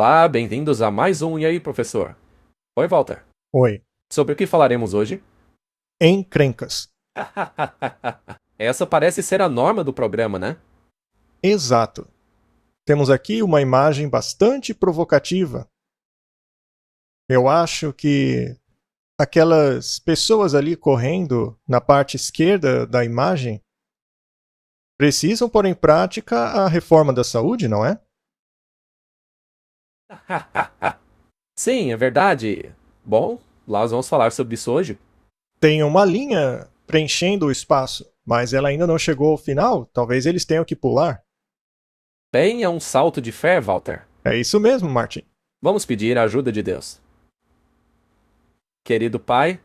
Olá, bem-vindos a mais um E aí, professor? Oi, Walter. Oi. Sobre o que falaremos hoje? Encrencas. Essa parece ser a norma do programa, né? Exato. Temos aqui uma imagem bastante provocativa. Eu acho que aquelas pessoas ali correndo na parte esquerda da imagem precisam pôr em prática a reforma da saúde, não é? Sim, é verdade. Bom, nós vamos falar sobre isso hoje. Tem uma linha preenchendo o espaço, mas ela ainda não chegou ao final. Talvez eles tenham que pular. Bem, é um salto de fé, Walter. É isso mesmo, Martin. Vamos pedir a ajuda de Deus. Querido Pai,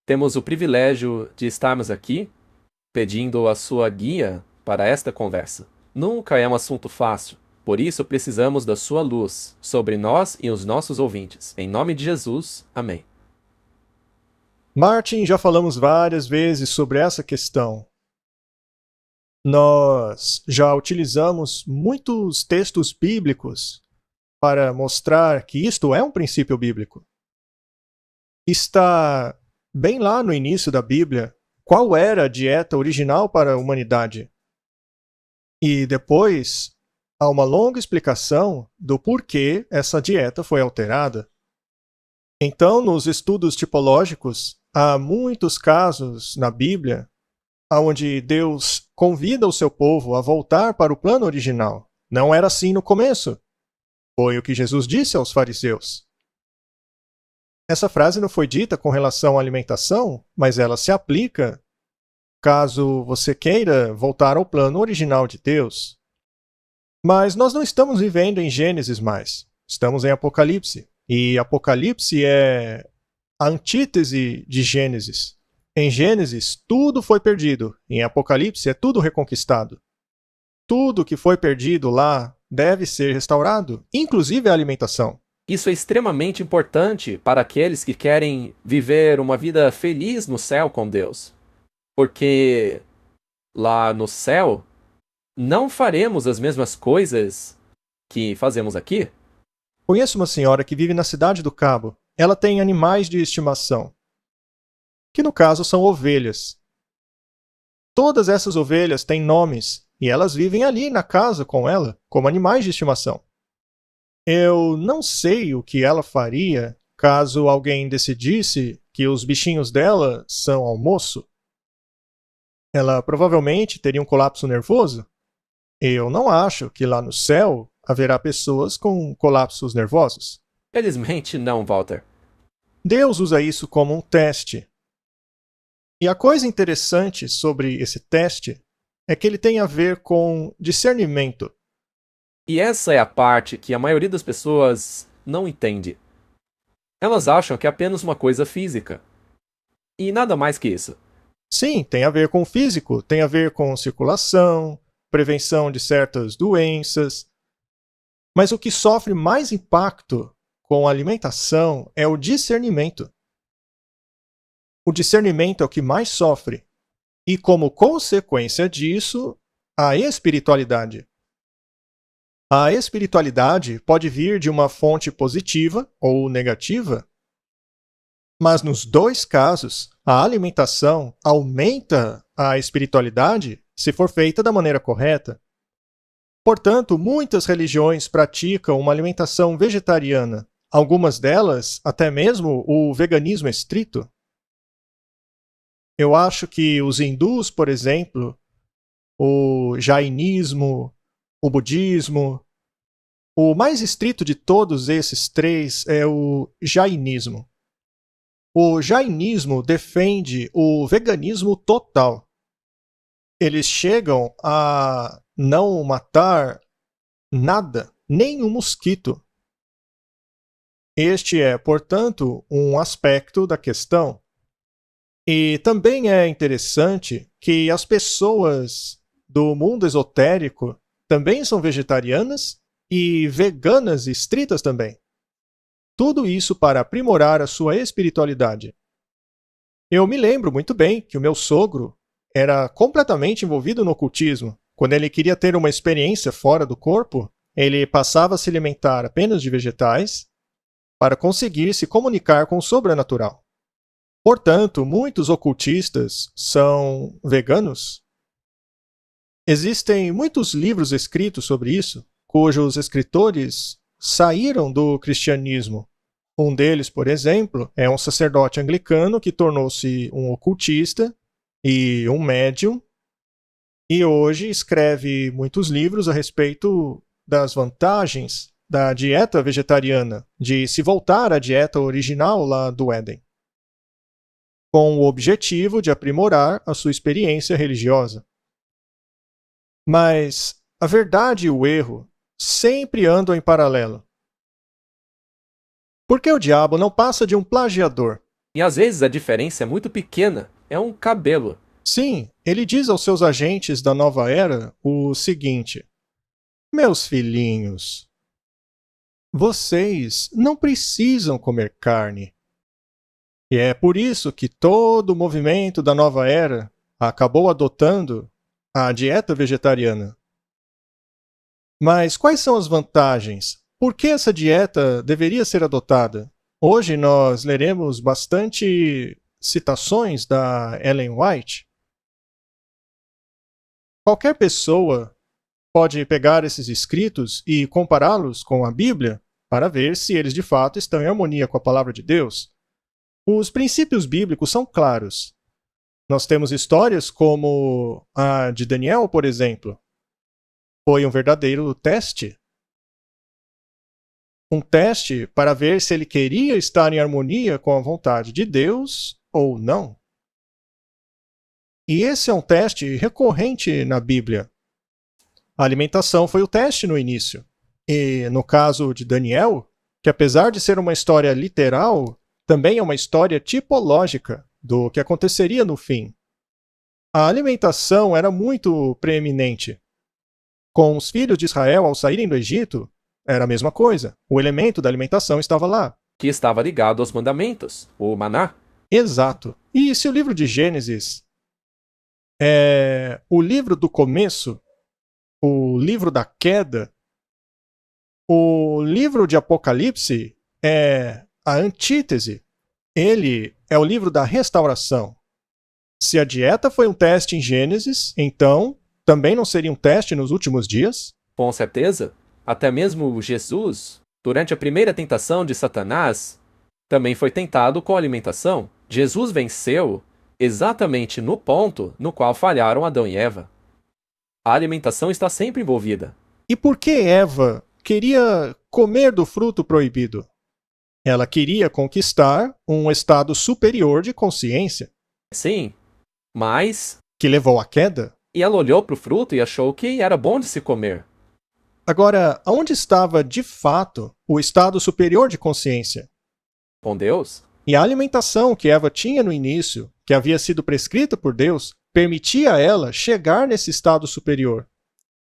temos o privilégio de estarmos aqui pedindo a sua guia para esta conversa. Nunca é um assunto fácil, por isso precisamos da sua luz sobre nós e os nossos ouvintes. Em nome de Jesus, amém. Martin, já falamos várias vezes sobre essa questão. Nós já utilizamos muitos textos bíblicos para mostrar que isto é um princípio bíblico. Está bem lá no início da Bíblia qual era a dieta original para a humanidade. E depois há uma longa explicação do porquê essa dieta foi alterada. Então, nos estudos tipológicos, há muitos casos na Bíblia onde Deus convida o seu povo a voltar para o plano original. Não era assim no começo. Foi o que Jesus disse aos fariseus. Essa frase não foi dita com relação à alimentação, mas ela se aplica caso você queira voltar ao plano original de Deus. Mas nós não estamos vivendo em Gênesis mais. Estamos em Apocalipse. E Apocalipse é a antítese de Gênesis. Em Gênesis, tudo foi perdido. Em Apocalipse, é tudo reconquistado. Tudo que foi perdido lá deve ser restaurado, inclusive a alimentação. Isso é extremamente importante para aqueles que querem viver uma vida feliz no céu com Deus. Porque lá no céu, não faremos as mesmas coisas que fazemos aqui. Conheço uma senhora que vive na cidade do Cabo. Ela tem animais de estimação, que no caso são ovelhas. Todas essas ovelhas têm nomes e elas vivem ali na casa com ela, como animais de estimação. Eu não sei o que ela faria caso alguém decidisse que os bichinhos dela são almoço. Ela provavelmente teria um colapso nervoso. Eu não acho que lá no céu haverá pessoas com colapsos nervosos. Felizmente não, Walter. Deus usa isso como um teste. E a coisa interessante sobre esse teste é que ele tem a ver com discernimento. E essa é a parte que a maioria das pessoas não entende. Elas acham que é apenas uma coisa física. E nada mais que isso. Sim, tem a ver com o físico, tem a ver com circulação, prevenção de certas doenças. Mas o que sofre mais impacto com a alimentação é o discernimento. O discernimento é o que mais sofre. E como consequência disso, a espiritualidade. A espiritualidade pode vir de uma fonte positiva ou negativa, mas nos dois casos, a alimentação aumenta a espiritualidade se for feita da maneira correta. Portanto, muitas religiões praticam uma alimentação vegetariana, algumas delas até mesmo o veganismo estrito. Eu acho que os hindus, por exemplo, o jainismo, o budismo, o mais estrito de todos esses três é o jainismo. O jainismo defende o veganismo total. Eles chegam a não matar nada, nem um mosquito. Este é, portanto, um aspecto da questão. E também é interessante que as pessoas do mundo esotérico também são vegetarianas e veganas estritas também. Tudo isso para aprimorar a sua espiritualidade. Eu me lembro muito bem que o meu sogro era completamente envolvido no ocultismo. Quando ele queria ter uma experiência fora do corpo, ele passava a se alimentar apenas de vegetais para conseguir se comunicar com o sobrenatural. Portanto, muitos ocultistas são veganos. Existem muitos livros escritos sobre isso, cujos escritores saíram do cristianismo. Um deles, por exemplo, é um sacerdote anglicano que tornou-se um ocultista e um médium, e hoje escreve muitos livros a respeito das vantagens da dieta vegetariana, de se voltar à dieta original lá do Éden, com o objetivo de aprimorar a sua experiência religiosa. Mas a verdade e o erro sempre andam em paralelo. Porque o diabo não passa de um plagiador. E às vezes a diferença é muito pequena, é um cabelo. Sim, ele diz aos seus agentes da nova era o seguinte: meus filhinhos, vocês não precisam comer carne. E é por isso que todo o movimento da nova era acabou adotando a dieta vegetariana. Mas quais são as vantagens? Por que essa dieta deveria ser adotada? Hoje nós leremos bastante citações da Ellen White. Qualquer pessoa pode pegar esses escritos e compará-los com a Bíblia para ver se eles de fato estão em harmonia com a palavra de Deus. Os princípios bíblicos são claros. Nós temos histórias como a de Daniel, por exemplo. Foi um verdadeiro teste. Um teste para ver se ele queria estar em harmonia com a vontade de Deus ou não. E esse é um teste recorrente na Bíblia. A alimentação foi o teste no início. E no caso de Daniel, que apesar de ser uma história literal, também é uma história tipológica do que aconteceria no fim. A alimentação era muito preeminente. Com os filhos de Israel ao saírem do Egito, era a mesma coisa. O elemento da alimentação estava lá. Que estava ligado aos mandamentos, o maná. Exato. E se o livro de Gênesis é o livro do começo, o livro da queda, o livro de Apocalipse é a antítese. Ele é o livro da restauração. Se a dieta foi um teste em Gênesis, então também não seria um teste nos últimos dias? Com certeza, até mesmo Jesus, durante a primeira tentação de Satanás, também foi tentado com a alimentação. Jesus venceu exatamente no ponto no qual falharam Adão e Eva. A alimentação está sempre envolvida. E por que Eva queria comer do fruto proibido? Ela queria conquistar um estado superior de consciência. Sim, mas... que levou à queda? E ela olhou para o fruto e achou que era bom de se comer. Agora, onde estava de fato o estado superior de consciência? Com Deus? E a alimentação que Eva tinha no início, que havia sido prescrita por Deus, permitia a ela chegar nesse estado superior.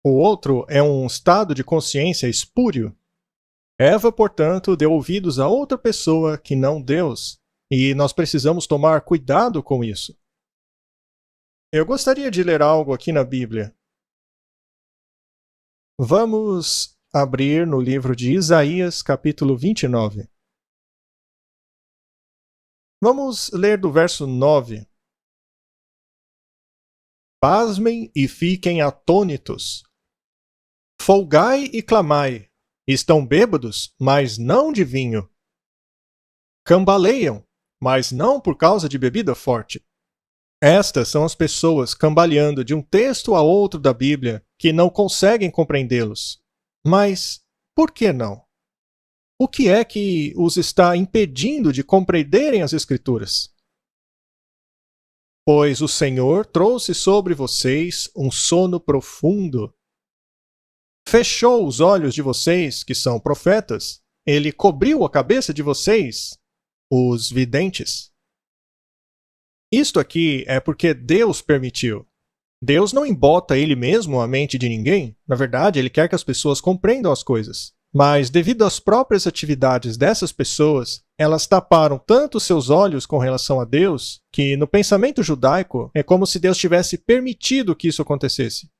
O outro é um estado de consciência espúrio. Eva, portanto, deu ouvidos a outra pessoa que não Deus, e nós precisamos tomar cuidado com isso. Eu gostaria de ler algo aqui na Bíblia. Vamos abrir no livro de Isaías, capítulo 29. Vamos ler do verso 9. Pasmem e fiquem atônitos. Folgai e clamai. Estão bêbados, mas não de vinho. Cambaleiam, mas não por causa de bebida forte. Estas são as pessoas cambaleando de um texto a outro da Bíblia que não conseguem compreendê-los. Mas por que não? O que é que os está impedindo de compreenderem as Escrituras? Pois o Senhor trouxe sobre vocês um sono profundo. Fechou os olhos de vocês, que são profetas. Ele cobriu a cabeça de vocês, os videntes. Isto aqui é porque Deus permitiu. Deus não embota ele mesmo a mente de ninguém. Na verdade, ele quer que as pessoas compreendam as coisas. Mas, devido às próprias atividades dessas pessoas, elas taparam tanto seus olhos com relação a Deus, que no pensamento judaico é como se Deus tivesse permitido que isso acontecesse.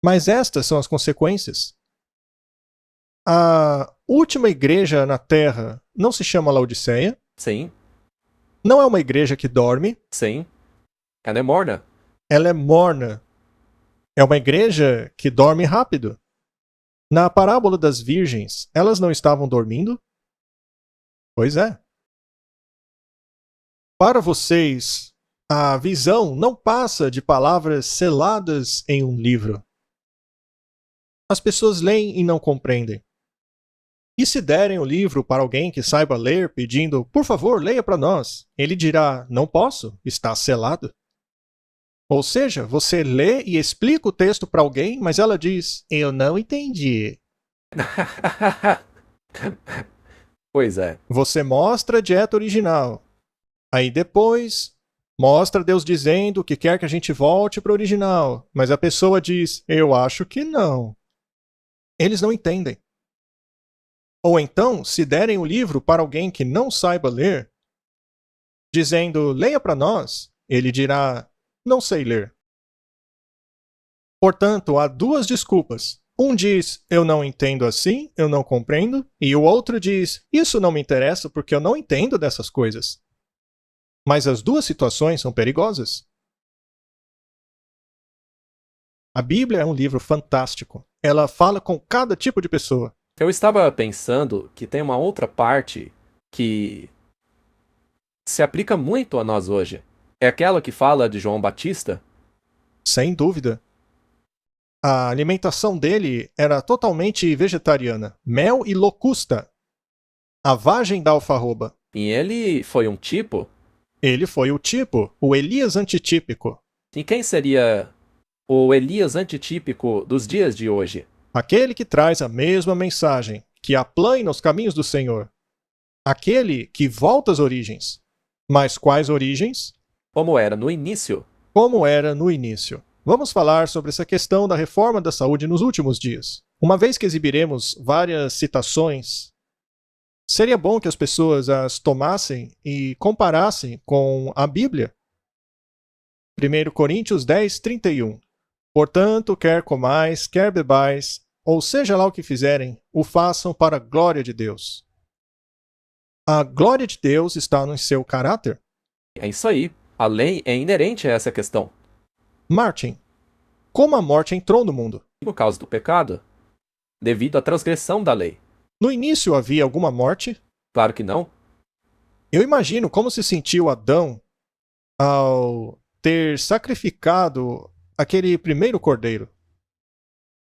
Mas estas são as consequências. A última igreja na Terra não se chama Laodiceia. Sim, Não é uma igreja que dorme. sim. Ela é morna. Ela é morna. É uma igreja que dorme rápido. Na parábola das virgens, elas não estavam dormindo? Pois é. Para vocês, a visão não passa de palavras seladas em um livro. As pessoas leem e não compreendem. E se derem o livro para alguém que saiba ler, pedindo, por favor, leia para nós, ele dirá, não posso, está selado. Ou seja, você lê e explica o texto para alguém, mas ela diz, eu não entendi. Pois é. Você mostra a dieta original. Aí depois, mostra Deus dizendo que quer que a gente volte para o original, mas a pessoa diz, eu acho que não. Eles não entendem. Ou então, se derem o livro para alguém que não saiba ler, dizendo, leia para nós, ele dirá, não sei ler. Portanto, há duas desculpas. Um diz, eu não entendo assim, eu não compreendo, e o outro diz, isso não me interessa porque eu não entendo dessas coisas. Mas as duas situações são perigosas. A Bíblia é um livro fantástico. Ela fala com cada tipo de pessoa. Eu estava pensando que tem uma outra parte que se aplica muito a nós hoje. É aquela que fala de João Batista. Sem dúvida. A alimentação dele era totalmente vegetariana. Mel e locusta. A vagem da alfarroba. E ele foi um tipo. Ele foi o tipo, o Elias antitípico. E quem seria o Elias antitípico dos dias de hoje? Aquele que traz a mesma mensagem, que aplana os caminhos do Senhor. Aquele que volta às origens. Mas quais origens? Como era no início. Como era no início. Vamos falar sobre essa questão da reforma da saúde nos últimos dias. Uma vez que exibiremos várias citações, seria bom que as pessoas as tomassem e comparassem com a Bíblia. 1 Coríntios 10, 31. Portanto, quer comais, quer bebais, ou seja lá o que fizerem, o façam para a glória de Deus. A glória de Deus está no seu caráter. É isso aí. A lei é inerente a essa questão. Martin, como a morte entrou no mundo? Por causa do pecado. Devido à transgressão da lei. No início havia alguma morte? Claro que não. Eu imagino como se sentiu Adão ao ter sacrificado aquele primeiro cordeiro.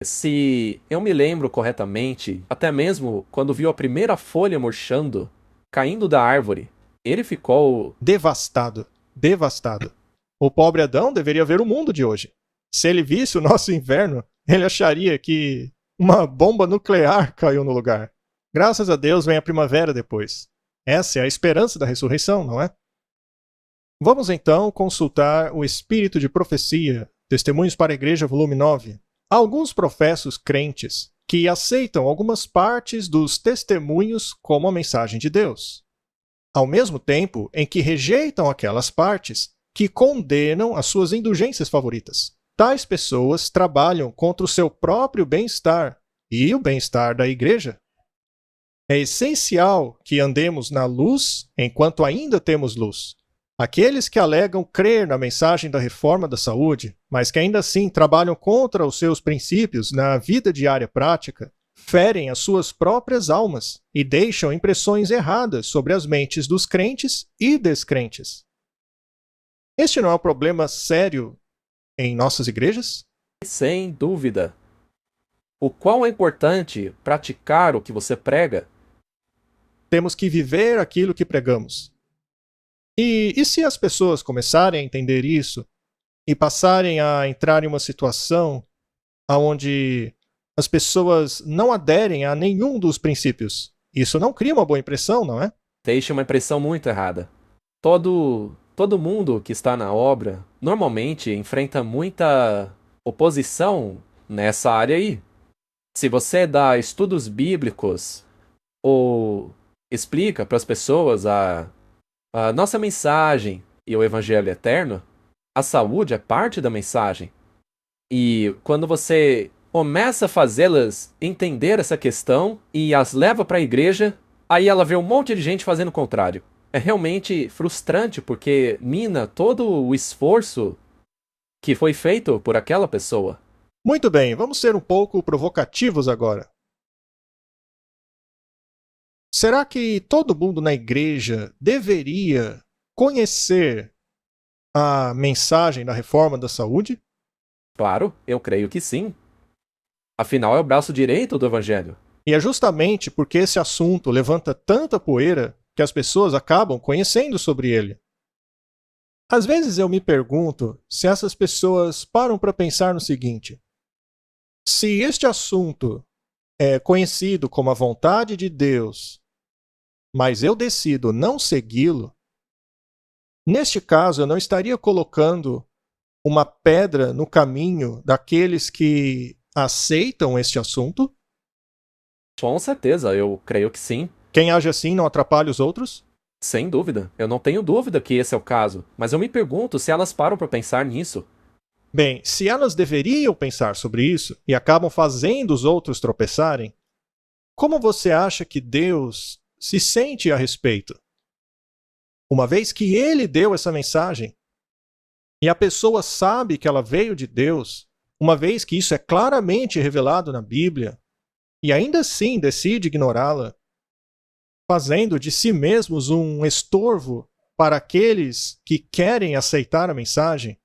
Se eu me lembro corretamente, até mesmo quando viu a primeira folha murchando, caindo da árvore, ele ficou Devastado. Devastado. O pobre Adão deveria ver o mundo de hoje. Se ele visse o nosso inverno, ele acharia que uma bomba nuclear caiu no lugar. Graças a Deus vem a primavera depois. Essa é a esperança da ressurreição, não é? Vamos então consultar o Espírito de Profecia, Testemunhos para a Igreja, volume 9. Há alguns professos crentes que aceitam algumas partes dos testemunhos como a mensagem de Deus, ao mesmo tempo em que rejeitam aquelas partes que condenam as suas indulgências favoritas. Tais pessoas trabalham contra o seu próprio bem-estar e o bem-estar da igreja. É essencial que andemos na luz enquanto ainda temos luz. Aqueles que alegam crer na mensagem da reforma da saúde, mas que ainda assim trabalham contra os seus princípios na vida diária prática, ferem as suas próprias almas e deixam impressões erradas sobre as mentes dos crentes e descrentes. Este não é um problema sério em nossas igrejas? sem dúvida. O qual é importante praticar o que você prega. Temos que viver aquilo que pregamos. E se as pessoas começarem a entender isso e passarem a entrar em uma situação onde as pessoas não aderem a nenhum dos princípios? Isso não cria uma boa impressão, não é? Deixa uma impressão muito errada. Todo mundo que está na obra normalmente enfrenta muita oposição nessa área aí. Se você dá estudos bíblicos ou explica para as pessoas a nossa mensagem e o evangelho eterno, a saúde é parte da mensagem. E quando você começa a fazê-las entender essa questão e as leva para a igreja, aí ela vê um monte de gente fazendo o contrário. É realmente frustrante porque mina todo o esforço que foi feito por aquela pessoa. Muito bem, vamos ser um pouco provocativos agora. Será que todo mundo na igreja deveria conhecer a mensagem da reforma da saúde? Claro, eu creio que sim. Afinal, é o braço direito do evangelho. E é justamente porque esse assunto levanta tanta poeira que as pessoas acabam conhecendo sobre ele. Às vezes eu me pergunto se essas pessoas param para pensar no seguinte: se este assunto é conhecido como a vontade de Deus, mas eu decido não segui-lo, neste caso eu não estaria colocando uma pedra no caminho daqueles que aceitam este assunto? Com certeza, eu creio que sim. Quem age assim não atrapalha os outros? Sem dúvida. Eu não tenho dúvida que esse é o caso, mas eu me pergunto se elas param para pensar nisso. Bem, se elas deveriam pensar sobre isso e acabam fazendo os outros tropeçarem, como você acha que Deus se sente a respeito? Uma vez que ele deu essa mensagem e a pessoa sabe que ela veio de Deus, uma vez que isso é claramente revelado na Bíblia, e ainda assim decide ignorá-la, fazendo de si mesmos um estorvo para aqueles que querem aceitar a mensagem,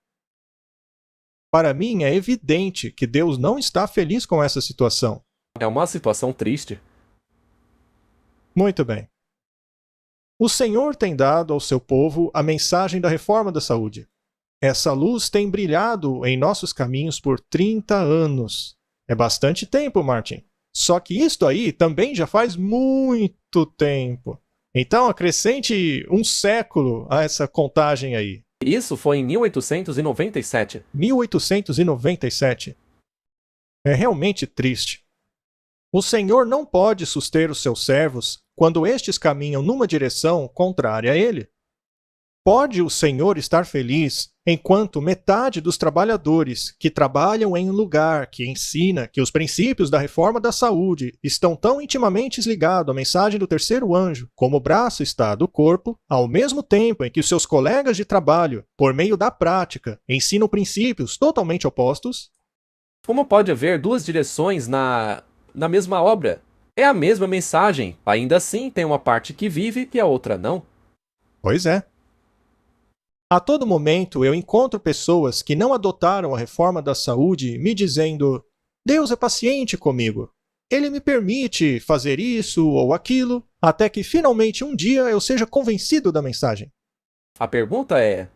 para mim é evidente que Deus não está feliz com essa situação. É uma situação triste. Muito bem. O Senhor tem dado ao seu povo a mensagem da reforma da saúde. Essa luz tem brilhado em nossos caminhos por 30 anos. É bastante tempo, Martin. Só que isto aí também já faz muito tempo. Então acrescente um século a essa contagem aí. Isso foi em 1897. 1897. É realmente triste. O Senhor não pode suster os seus servos quando estes caminham numa direção contrária a ele. Pode o Senhor estar feliz enquanto metade dos trabalhadores que trabalham em um lugar que ensina que os princípios da reforma da saúde estão tão intimamente ligados à mensagem do terceiro anjo como o braço está do corpo, ao mesmo tempo em que os seus colegas de trabalho, por meio da prática, ensinam princípios totalmente opostos? Como pode haver duas direções na mesma obra? É a mesma mensagem. Ainda assim, tem uma parte que vive e a outra não. Pois é. A todo momento eu encontro pessoas que não adotaram a reforma da saúde me dizendo: Deus é paciente comigo. Ele me permite fazer isso ou aquilo, até que finalmente um dia eu seja convencido da mensagem. A pergunta é: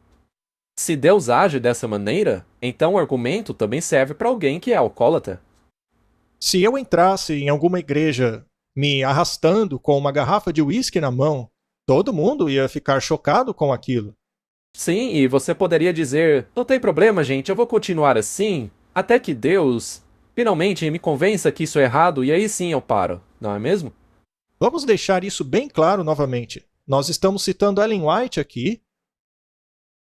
se Deus age dessa maneira, então o argumento também serve para alguém que é alcoólatra. Se eu entrasse em alguma igreja me arrastando com uma garrafa de uísque na mão, todo mundo ia ficar chocado com aquilo. Sim, e você poderia dizer: não tem problema, gente, eu vou continuar assim, até que Deus finalmente me convença que isso é errado e aí sim eu paro, não é mesmo? Vamos deixar isso bem claro novamente. Nós estamos citando Ellen White aqui,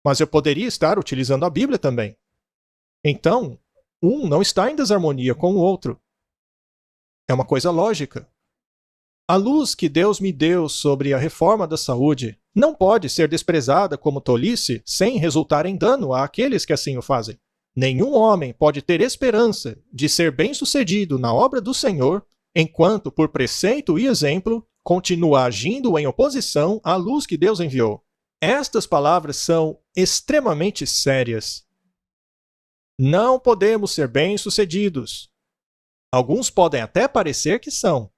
mas eu poderia estar utilizando a Bíblia também. Então, um não está em desarmonia com o outro. É uma coisa lógica. A luz que Deus me deu sobre a reforma da saúde não pode ser desprezada como tolice sem resultar em dano àqueles que assim o fazem. Nenhum homem pode ter esperança de ser bem-sucedido na obra do Senhor enquanto, por preceito e exemplo, continua agindo em oposição à luz que Deus enviou. Estas palavras são extremamente sérias. Não podemos ser bem-sucedidos. Alguns podem até parecer que são,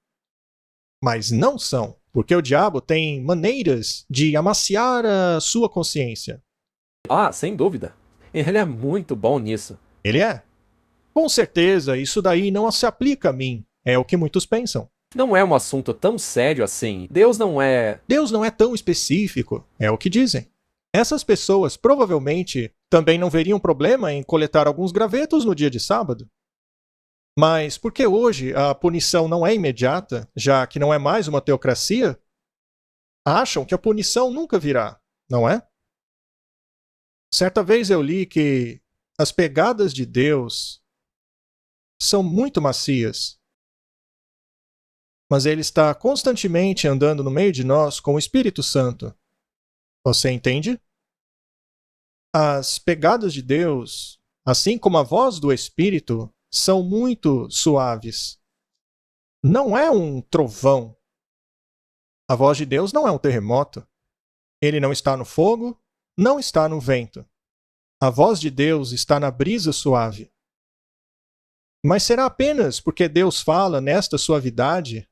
mas não são, porque o diabo tem maneiras de amaciar a sua consciência. Ah, sem dúvida. Ele é muito bom nisso. Ele é? Com certeza, isso daí não se aplica a mim. É o que muitos pensam. Não é um assunto tão sério assim. Deus não é tão específico. É o que dizem. Essas pessoas provavelmente também não veriam problema em coletar alguns gravetos no dia de sábado. Mas porque hoje a punição não é imediata, já que não é mais uma teocracia, acham que a punição nunca virá, não é? Certa vez eu li que as pegadas de Deus são muito macias. Mas ele está constantemente andando no meio de nós com o Espírito Santo. Você entende? As pegadas de Deus, assim como a voz do Espírito, são muito suaves. Não é um trovão. A voz de Deus não é um terremoto. Ele não está no fogo, não está no vento. A voz de Deus está na brisa suave. Mas será apenas porque Deus fala nesta suavidade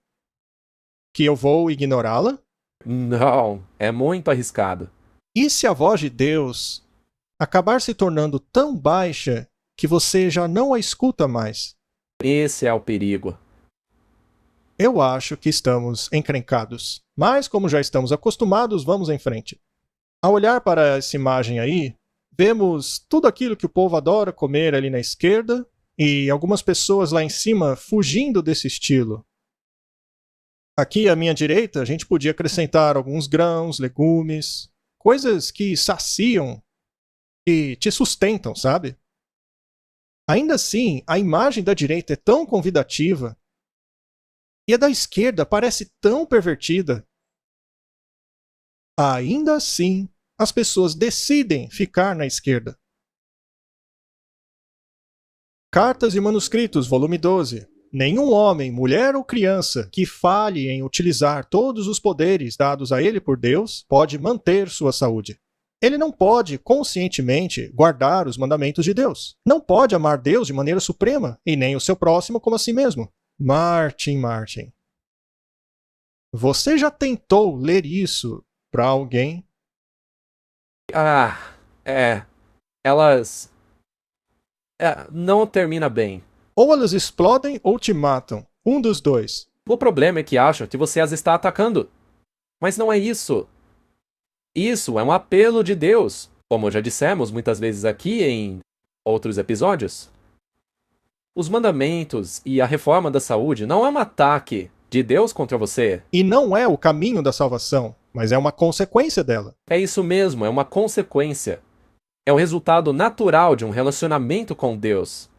que eu vou ignorá-la? Não, é muito arriscado. E se a voz de Deus acabar se tornando tão baixa que você já não a escuta mais? Esse é o perigo. Eu acho que estamos encrencados. Mas, como já estamos acostumados, vamos em frente. Ao olhar para essa imagem aí, vemos tudo aquilo que o povo adora comer ali na esquerda e algumas pessoas lá em cima fugindo desse estilo. Aqui à minha direita, a gente podia acrescentar alguns grãos, legumes, coisas que saciam e te sustentam, sabe? Ainda assim, a imagem da direita é tão convidativa e a da esquerda parece tão pervertida. Ainda assim, as pessoas decidem ficar na esquerda. Cartas e Manuscritos, volume 12. Nenhum homem, mulher ou criança que falhe em utilizar todos os poderes dados a ele por Deus pode manter sua saúde. Ele não pode, conscientemente, guardar os mandamentos de Deus. Não pode amar Deus de maneira suprema, e nem o seu próximo como a si mesmo. Martin. Você já tentou ler isso para alguém? Elas... não termina bem. Ou elas explodem ou te matam. Um dos dois. O problema é que acham que você as está atacando. Mas não é isso. Isso é um apelo de Deus, como já dissemos muitas vezes aqui em outros episódios. Os mandamentos e a reforma da saúde não é um ataque de Deus contra você. E não é o caminho da salvação, mas é uma consequência dela. É isso mesmo, é uma consequência. É o resultado natural de um relacionamento com Deus.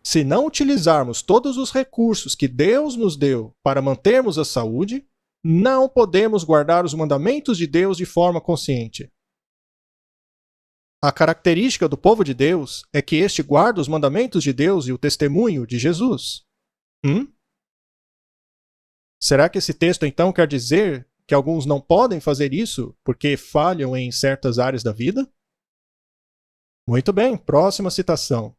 Se não utilizarmos todos os recursos que Deus nos deu para mantermos a saúde, não podemos guardar os mandamentos de Deus de forma consciente. A característica do povo de Deus é que este guarda os mandamentos de Deus e o testemunho de Jesus. Será que esse texto então quer dizer que alguns não podem fazer isso porque falham em certas áreas da vida? Muito bem, próxima citação.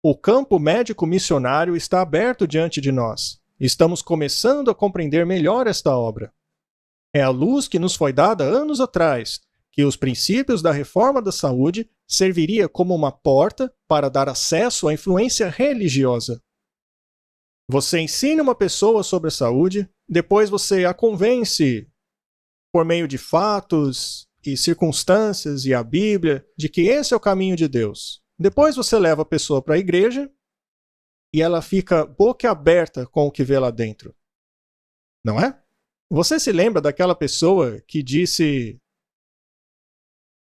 O campo médico-missionário está aberto diante de nós. Estamos começando a compreender melhor esta obra. É a luz que nos foi dada anos atrás, que os princípios da reforma da saúde serviria como uma porta para dar acesso à influência religiosa. Você ensina uma pessoa sobre a saúde, depois você a convence, por meio de fatos e circunstâncias e a Bíblia, de que esse é o caminho de Deus. Depois você leva a pessoa para a igreja e ela fica boquiaberta com o que vê lá dentro. Não é? Você se lembra daquela pessoa que disse: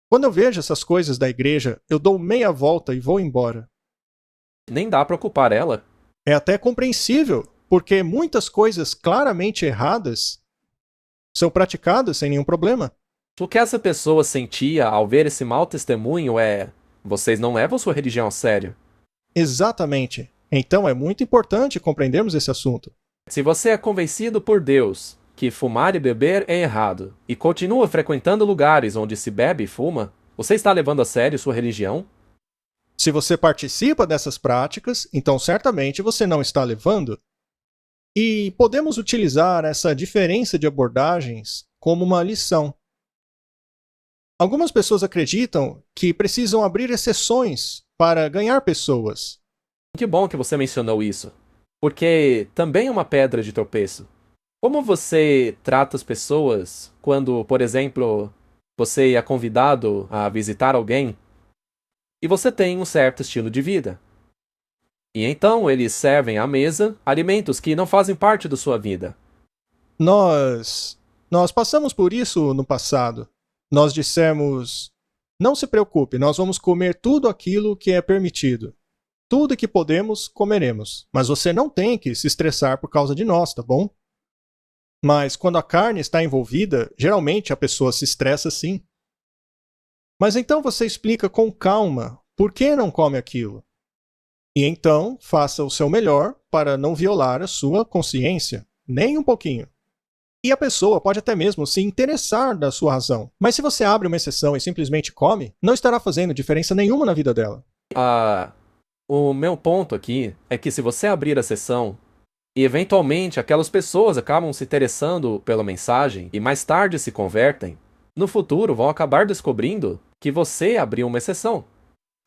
quando eu vejo essas coisas da igreja, eu dou meia volta e vou embora. Nem dá para culpar ela. É até compreensível, porque muitas coisas claramente erradas são praticadas sem nenhum problema. O que essa pessoa sentia ao ver esse mau testemunho é: vocês não levam sua religião a sério. Exatamente. Então é muito importante compreendermos esse assunto. Se você é convencido por Deus que fumar e beber é errado e continua frequentando lugares onde se bebe e fuma, você está levando a sério sua religião? Se você participa dessas práticas, então certamente você não está levando. E podemos utilizar essa diferença de abordagens como uma lição. Algumas pessoas acreditam que precisam abrir exceções para ganhar pessoas. Que bom que você mencionou isso, porque também é uma pedra de tropeço. Como você trata as pessoas quando, por exemplo, você é convidado a visitar alguém e você tem um certo estilo de vida? E então eles servem à mesa alimentos que não fazem parte da sua vida. Nós passamos por isso no passado. Nós dissemos: não se preocupe, nós vamos comer tudo aquilo que é permitido. Tudo que podemos, comeremos. Mas você não tem que se estressar por causa de nós, tá bom? Mas quando a carne está envolvida, geralmente a pessoa se estressa sim. Mas então você explica com calma por que não come aquilo. E então faça o seu melhor para não violar a sua consciência, nem um pouquinho. E a pessoa pode até mesmo se interessar da sua razão. Mas se você abre uma exceção e simplesmente come, não estará fazendo diferença nenhuma na vida dela. O meu ponto aqui é que se você abrir a sessão e eventualmente aquelas pessoas acabam se interessando pela mensagem e mais tarde se convertem, no futuro vão acabar descobrindo que você abriu uma exceção.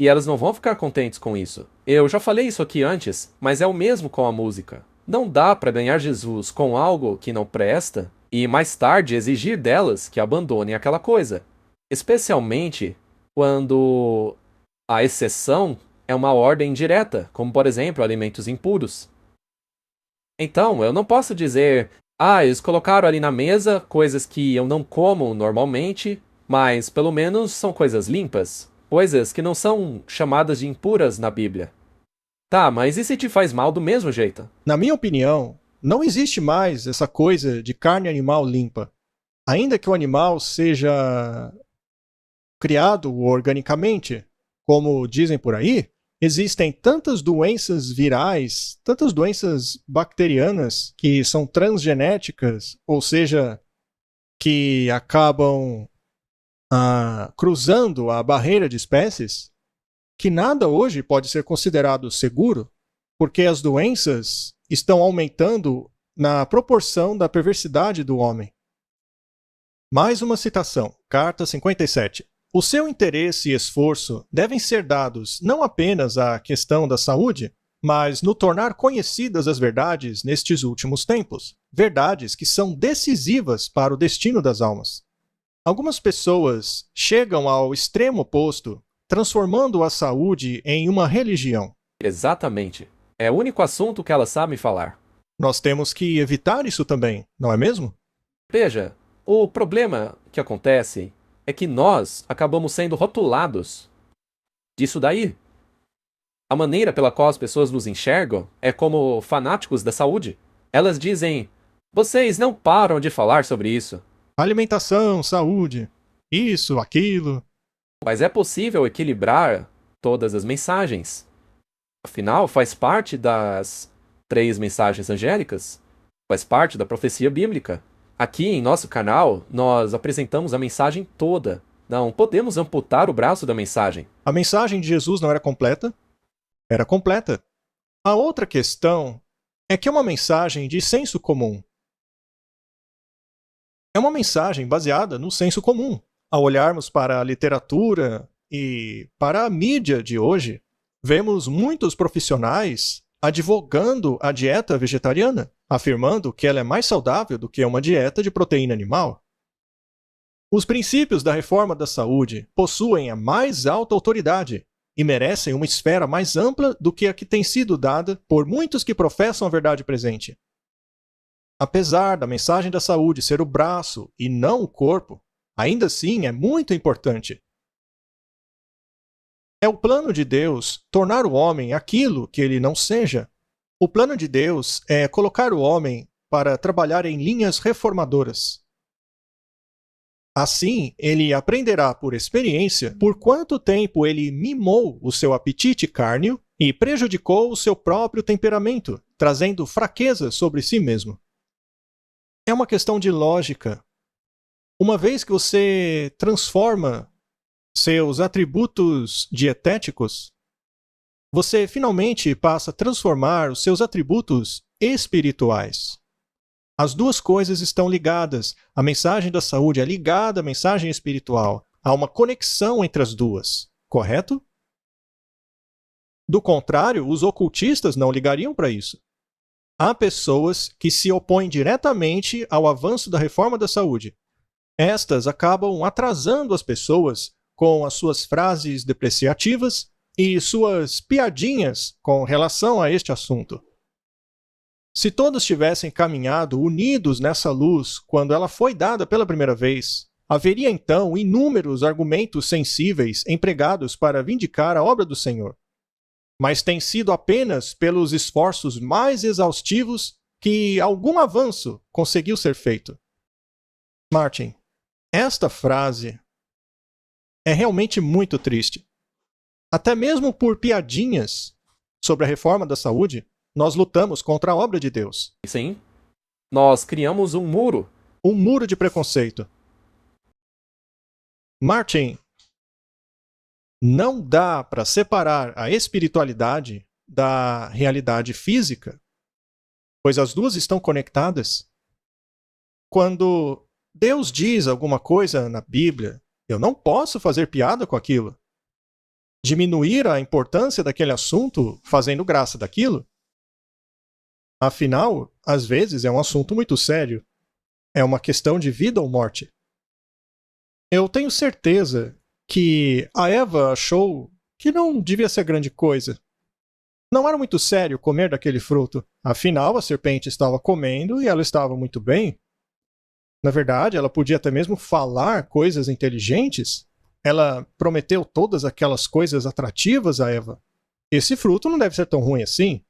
E elas não vão ficar contentes com isso. Eu já falei isso aqui antes, mas é o mesmo com a música. Não dá para ganhar Jesus com algo que não presta e mais tarde exigir delas que abandonem aquela coisa. Especialmente quando a exceção é uma ordem direta, como por exemplo alimentos impuros. Então, eu não posso dizer, eles colocaram ali na mesa coisas que eu não como normalmente, mas pelo menos são coisas limpas, coisas que não são chamadas de impuras na Bíblia. Tá, mas e se te faz mal do mesmo jeito? Na minha opinião, não existe mais essa coisa de carne animal limpa. Ainda que o animal seja criado organicamente, como dizem por aí, existem tantas doenças virais, tantas doenças bacterianas que são transgenéticas, ou seja, que acabam cruzando a barreira de espécies, que nada hoje pode ser considerado seguro, porque as doenças estão aumentando na proporção da perversidade do homem. Mais uma citação, Carta 57. O seu interesse e esforço devem ser dados não apenas à questão da saúde, mas no tornar conhecidas as verdades nestes últimos tempos, verdades que são decisivas para o destino das almas. Algumas pessoas chegam ao extremo oposto, transformando a saúde em uma religião. Exatamente. É o único assunto que elas sabem falar. Nós temos que evitar isso também, não é mesmo? Veja, o problema que acontece é que nós acabamos sendo rotulados disso daí. A maneira pela qual as pessoas nos enxergam é como fanáticos da saúde. Elas dizem, vocês não param de falar sobre isso. Alimentação, saúde, isso, aquilo. Mas é possível equilibrar todas as mensagens. Afinal, faz parte das 3 mensagens angélicas. Faz parte da profecia bíblica. Aqui em nosso canal, nós apresentamos a mensagem toda. Não podemos amputar o braço da mensagem. A mensagem de Jesus não era completa? Era completa. A outra questão é que é uma mensagem de senso comum. É uma mensagem baseada no senso comum. Ao olharmos para a literatura e para a mídia de hoje, vemos muitos profissionais advogando a dieta vegetariana, afirmando que ela é mais saudável do que uma dieta de proteína animal. Os princípios da reforma da saúde possuem a mais alta autoridade e merecem uma esfera mais ampla do que a que tem sido dada por muitos que professam a verdade presente. Apesar da mensagem da saúde ser o braço e não o corpo, ainda assim é muito importante. É o plano de Deus tornar o homem aquilo que ele não seja. O plano de Deus é colocar o homem para trabalhar em linhas reformadoras. Assim, ele aprenderá por experiência por quanto tempo ele mimou o seu apetite cárneo e prejudicou o seu próprio temperamento, trazendo fraqueza sobre si mesmo. É uma questão de lógica. Uma vez que você transforma seus atributos dietéticos, você finalmente passa a transformar os seus atributos espirituais. As duas coisas estão ligadas. A mensagem da saúde é ligada à mensagem espiritual. Há uma conexão entre as duas, correto? Do contrário, os ocultistas não ligariam para isso. Há pessoas que se opõem diretamente ao avanço da reforma da saúde. Estas acabam atrasando as pessoas com as suas frases depreciativas e suas piadinhas com relação a este assunto. Se todos tivessem caminhado unidos nessa luz quando ela foi dada pela primeira vez, haveria então inúmeros argumentos sensíveis empregados para vindicar a obra do Senhor. mas tem sido apenas pelos esforços mais exaustivos que algum avanço conseguiu ser feito. Martin, esta frase é realmente muito triste. Até mesmo por piadinhas sobre a reforma da saúde, nós lutamos contra a obra de Deus. Sim, nós criamos um muro. Um muro de preconceito. Martin, não dá para separar a espiritualidade da realidade física, pois as duas estão conectadas. Quando Deus diz alguma coisa na Bíblia, eu não posso fazer piada com aquilo. Diminuir a importância daquele assunto fazendo graça daquilo. Afinal, às vezes é um assunto muito sério. É uma questão de vida ou morte. Eu tenho certeza que a Eva achou que não devia ser grande coisa. Não era muito sério comer daquele fruto. Afinal, a serpente estava comendo e ela estava muito bem. Na verdade, ela podia até mesmo falar coisas inteligentes. Ela prometeu todas aquelas coisas atrativas a Eva. Esse fruto não deve ser tão ruim assim.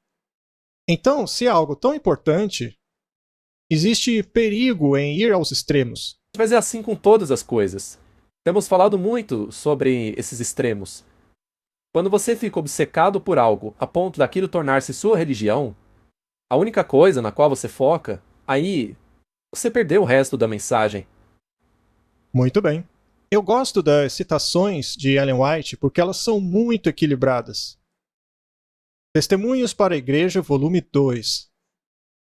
Então, se é algo tão importante, existe perigo em ir aos extremos. Mas é assim com todas as coisas. Temos falado muito sobre esses extremos. Quando você fica obcecado por algo a ponto daquilo tornar-se sua religião, a única coisa na qual você foca, aí você perdeu o resto da mensagem. Muito bem. Eu gosto das citações de Ellen White porque elas são muito equilibradas. Testemunhos para a Igreja, volume 2.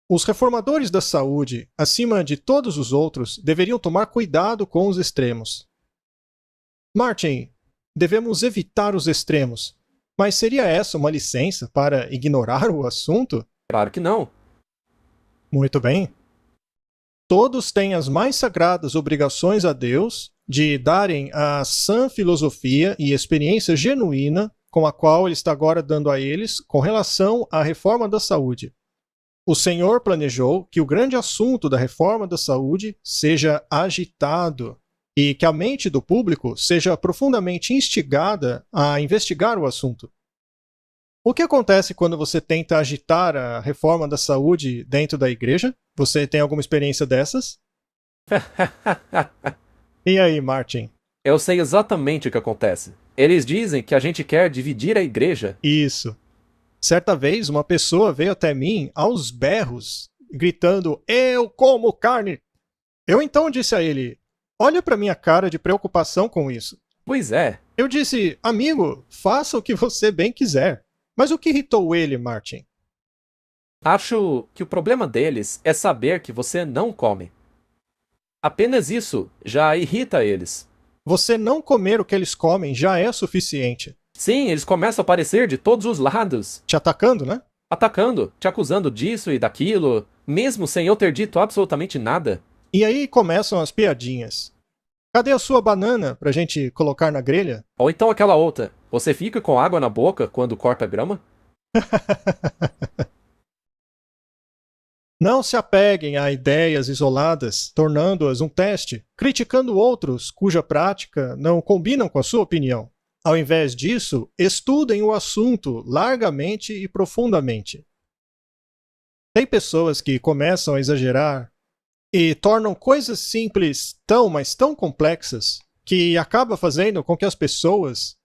Os reformadores da saúde, acima de todos os outros, deveriam tomar cuidado com os extremos. Martin, devemos evitar os extremos, mas seria essa uma licença para ignorar o assunto? Claro que não. Muito bem. Todos têm as mais sagradas obrigações a Deus de darem a sã filosofia e experiência genuína com a qual Ele está agora dando a eles com relação à reforma da saúde. O Senhor planejou que o grande assunto da reforma da saúde seja agitado e que a mente do público seja profundamente instigada a investigar o assunto. O que acontece quando você tenta agitar a reforma da saúde dentro da igreja? Você tem alguma experiência dessas? E aí, Martin? Eu sei exatamente o que acontece. Eles dizem que a gente quer dividir a igreja. Isso. Certa vez, uma pessoa veio até mim aos berros, gritando, eu como carne. Eu então disse a ele, olha para minha cara de preocupação com isso. Pois é. Eu disse, amigo, faça o que você bem quiser. Mas o que irritou ele, Martin? Acho que o problema deles é saber que você não come. Apenas isso já irrita eles. Você não comer o que eles comem já é suficiente. Sim, eles começam a aparecer de todos os lados. Te atacando, né? Atacando, te acusando disso e daquilo, mesmo sem eu ter dito absolutamente nada. E aí começam as piadinhas. Cadê a sua banana pra gente colocar na grelha? Ou então aquela outra, você fica com água na boca quando corta grama? Não se apeguem a ideias isoladas, tornando-as um teste, criticando outros cuja prática não combinam com a sua opinião. Ao invés disso, estudem o assunto largamente e profundamente. Tem pessoas que começam a exagerar e tornam coisas simples tão, mas tão complexas que acaba fazendo com que as pessoas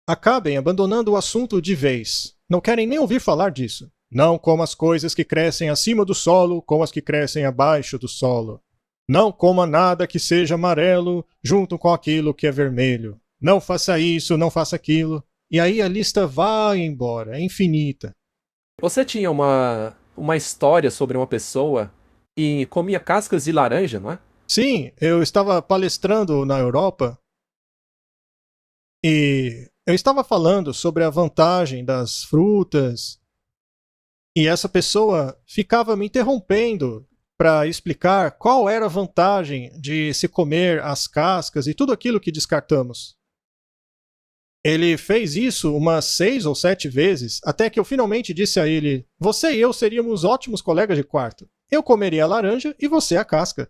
acabem abandonando o assunto de vez. Não querem nem ouvir falar disso. Não coma as coisas que crescem acima do solo com as que crescem abaixo do solo. Não coma nada que seja amarelo junto com aquilo que é vermelho. Não faça isso, não faça aquilo. E aí a lista vai embora, é infinita. Você tinha uma história sobre uma pessoa e comia cascas de laranja, não é? Sim, eu estava palestrando na Europa e eu estava falando sobre a vantagem das frutas e essa pessoa ficava me interrompendo para explicar qual era a vantagem de se comer as cascas e tudo aquilo que descartamos. Ele fez isso umas 6 ou 7 vezes, até que eu finalmente disse a ele, você e eu seríamos ótimos colegas de quarto. Eu comeria a laranja e você a casca.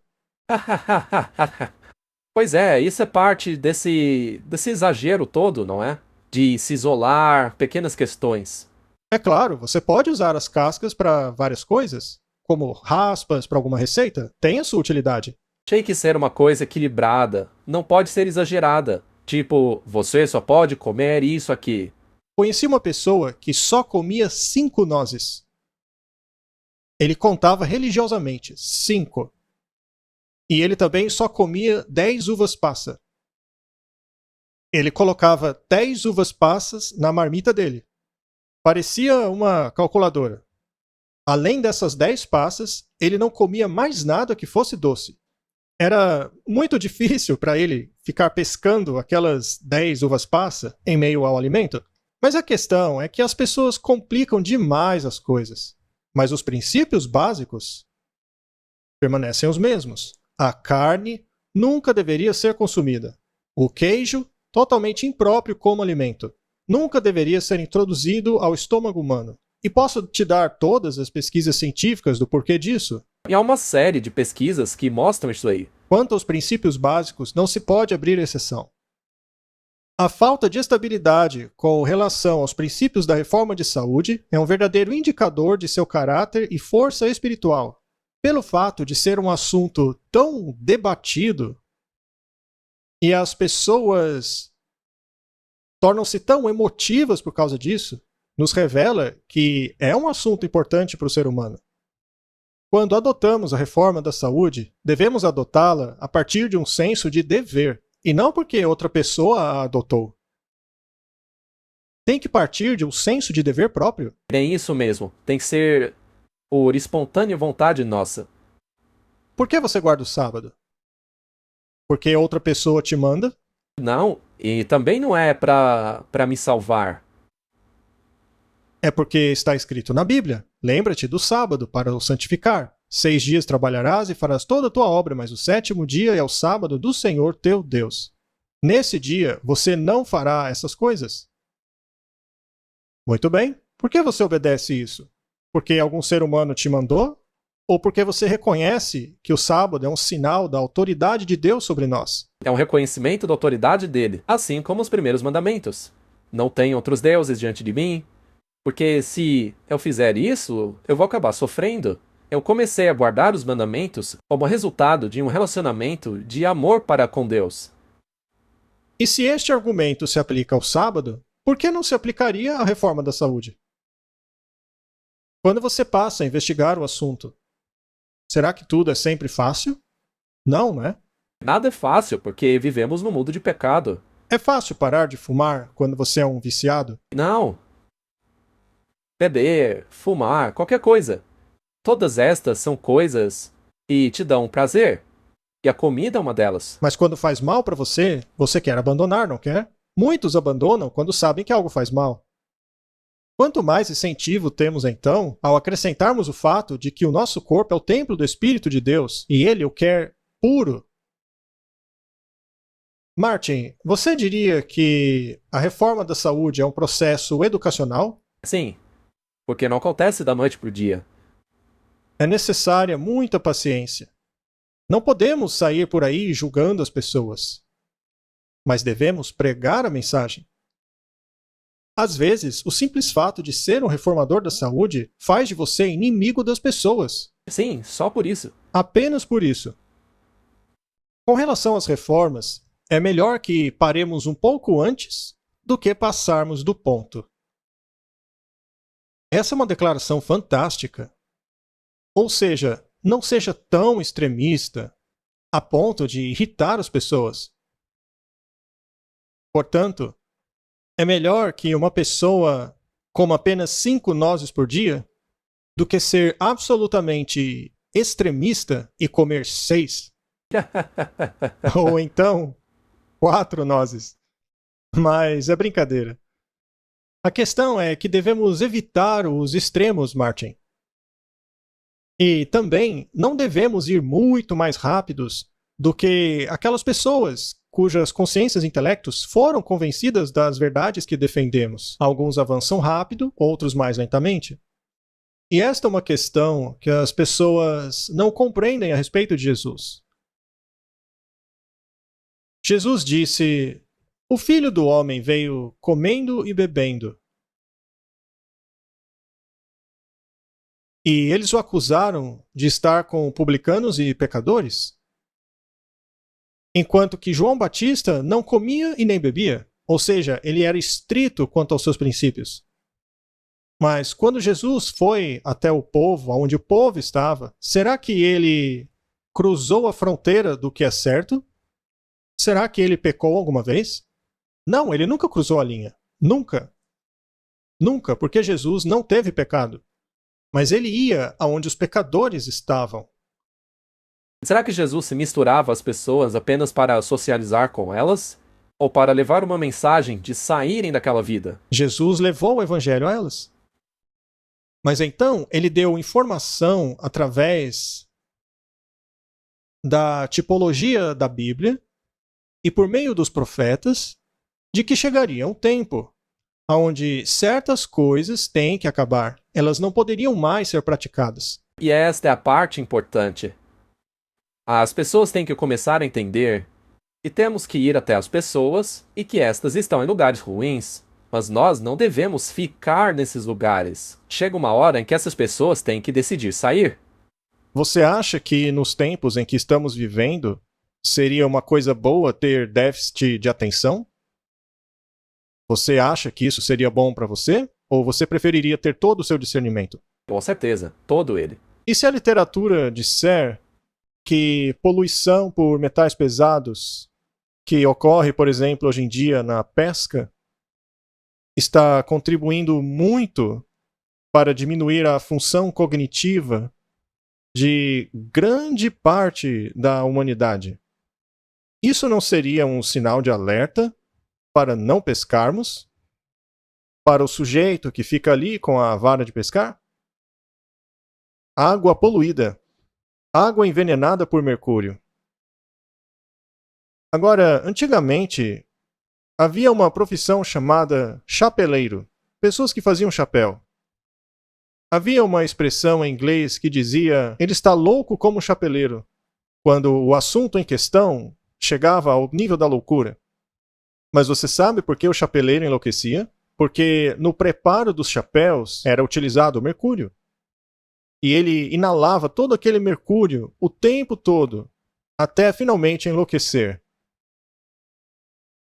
Pois é, isso é parte desse exagero todo, não é? de se isolar, pequenas questões. É claro, você pode usar as cascas para várias coisas, como raspas para alguma receita, tem a sua utilidade. Tem que ser uma coisa equilibrada, não pode ser exagerada. Tipo, você só pode comer isso aqui. Conheci uma pessoa que só comia 5 nozes. Ele contava religiosamente, 5. E ele também só comia 10 uvas passa. Ele colocava 10 uvas passas na marmita dele. Parecia uma calculadora. Além dessas 10 passas, ele não comia mais nada que fosse doce. Era muito difícil para ele ficar pescando aquelas 10 uvas passa em meio ao alimento. Mas a questão é que as pessoas complicam demais as coisas. Mas os princípios básicos permanecem os mesmos. A carne nunca deveria ser consumida. O queijo, totalmente impróprio como alimento, nunca deveria ser introduzido ao estômago humano. E posso te dar todas as pesquisas científicas do porquê disso? E há uma série de pesquisas que mostram isso aí. Quanto aos princípios básicos, não se pode abrir exceção. A falta de estabilidade com relação aos princípios da reforma de saúde é um verdadeiro indicador de seu caráter e força espiritual. Pelo fato de ser um assunto tão debatido e as pessoas tornam-se tão emotivas por causa disso, nos revela que é um assunto importante para o ser humano. Quando adotamos a reforma da saúde, devemos adotá-la a partir de um senso de dever, e não porque outra pessoa a adotou. Tem que partir de um senso de dever próprio. É isso mesmo, tem que ser por espontânea vontade nossa. Por que você guarda o sábado? Porque outra pessoa te manda? Não, e também não é para me salvar. É porque está escrito na Bíblia. Lembra-te do sábado para o santificar. 6 dias trabalharás e farás toda a tua obra, mas o 7º dia é o sábado do Senhor teu Deus. Nesse dia você não fará essas coisas. Muito bem. Por que você obedece isso? Porque algum ser humano te mandou? Ou porque você reconhece que o sábado é um sinal da autoridade de Deus sobre nós? É um reconhecimento da autoridade dele, assim como os primeiros mandamentos. Não tem outros deuses diante de mim, porque se eu fizer isso, eu vou acabar sofrendo. Eu comecei a guardar os mandamentos como resultado de um relacionamento de amor para com Deus. E se este argumento se aplica ao sábado, por que não se aplicaria à reforma da saúde? Quando você passa a investigar o assunto, será que tudo é sempre fácil? Não, né? Nada é fácil, porque vivemos num mundo de pecado. É fácil parar de fumar quando você é um viciado? Não. Beber, fumar, qualquer coisa. Todas estas são coisas que te dão prazer. E a comida é uma delas. Mas quando faz mal para você, você quer abandonar, não quer? Muitos abandonam quando sabem que algo faz mal. Quanto mais incentivo temos então ao acrescentarmos o fato de que o nosso corpo é o templo do Espírito de Deus e ele o quer puro. Martin, você diria que a reforma da saúde é um processo educacional? Sim, porque não acontece da noite pro dia. É necessária muita paciência. Não podemos sair por aí julgando as pessoas, mas devemos pregar a mensagem. Às vezes, o simples fato de ser um reformador da saúde faz de você inimigo das pessoas. Sim, só por isso. Apenas por isso. Com relação às reformas, é melhor que paremos um pouco antes do que passarmos do ponto. Essa é uma declaração fantástica. Ou seja, não seja tão extremista a ponto de irritar as pessoas. Portanto, é melhor que uma pessoa coma apenas 5 nozes por dia do que ser absolutamente extremista e comer 6. Ou então 4 nozes. Mas é brincadeira. A questão é que devemos evitar os extremos, Martin. E também não devemos ir muito mais rápidos do que aquelas pessoas cujas consciências e intelectos foram convencidas das verdades que defendemos. Alguns avançam rápido, outros mais lentamente. E esta é uma questão que as pessoas não compreendem a respeito de Jesus. Jesus disse: O Filho do Homem veio comendo e bebendo. E eles o acusaram de estar com publicanos e pecadores? Enquanto que João Batista não comia e nem bebia, ou seja, ele era estrito quanto aos seus princípios. Mas quando Jesus foi até o povo, onde o povo estava, será que ele cruzou a fronteira do que é certo? Será que ele pecou alguma vez? Não, ele nunca cruzou a linha. Nunca. Nunca, porque Jesus não teve pecado. Mas ele ia aonde os pecadores estavam. Será que Jesus se misturava às pessoas apenas para socializar com elas? Ou para levar uma mensagem de saírem daquela vida? Jesus levou o evangelho a elas. Mas então ele deu informação através da tipologia da Bíblia e por meio dos profetas de que chegaria um tempo onde certas coisas têm que acabar. Elas não poderiam mais ser praticadas. E esta é a parte importante. As pessoas têm que começar a entender que temos que ir até as pessoas e que estas estão em lugares ruins. Mas nós não devemos ficar nesses lugares. Chega uma hora em que essas pessoas têm que decidir sair. Você acha que nos tempos em que estamos vivendo seria uma coisa boa ter déficit de atenção? Você acha que isso seria bom para você? Ou você preferiria ter todo o seu discernimento? Com certeza, todo ele. E se a literatura disser que poluição por metais pesados, que ocorre, por exemplo, hoje em dia na pesca, está contribuindo muito para diminuir a função cognitiva de grande parte da humanidade? Isso não seria um sinal de alerta para não pescarmos? Para o sujeito que fica ali com a vara de pescar? Água poluída. Água envenenada por mercúrio. Agora, antigamente, havia uma profissão chamada chapeleiro. Pessoas que faziam chapéu. Havia uma expressão em inglês que dizia: ele está louco como um chapeleiro, quando o assunto em questão chegava ao nível da loucura. Mas você sabe por que o chapeleiro enlouquecia? Porque no preparo dos chapéus era utilizado o mercúrio. E ele inalava todo aquele mercúrio o tempo todo, até finalmente enlouquecer.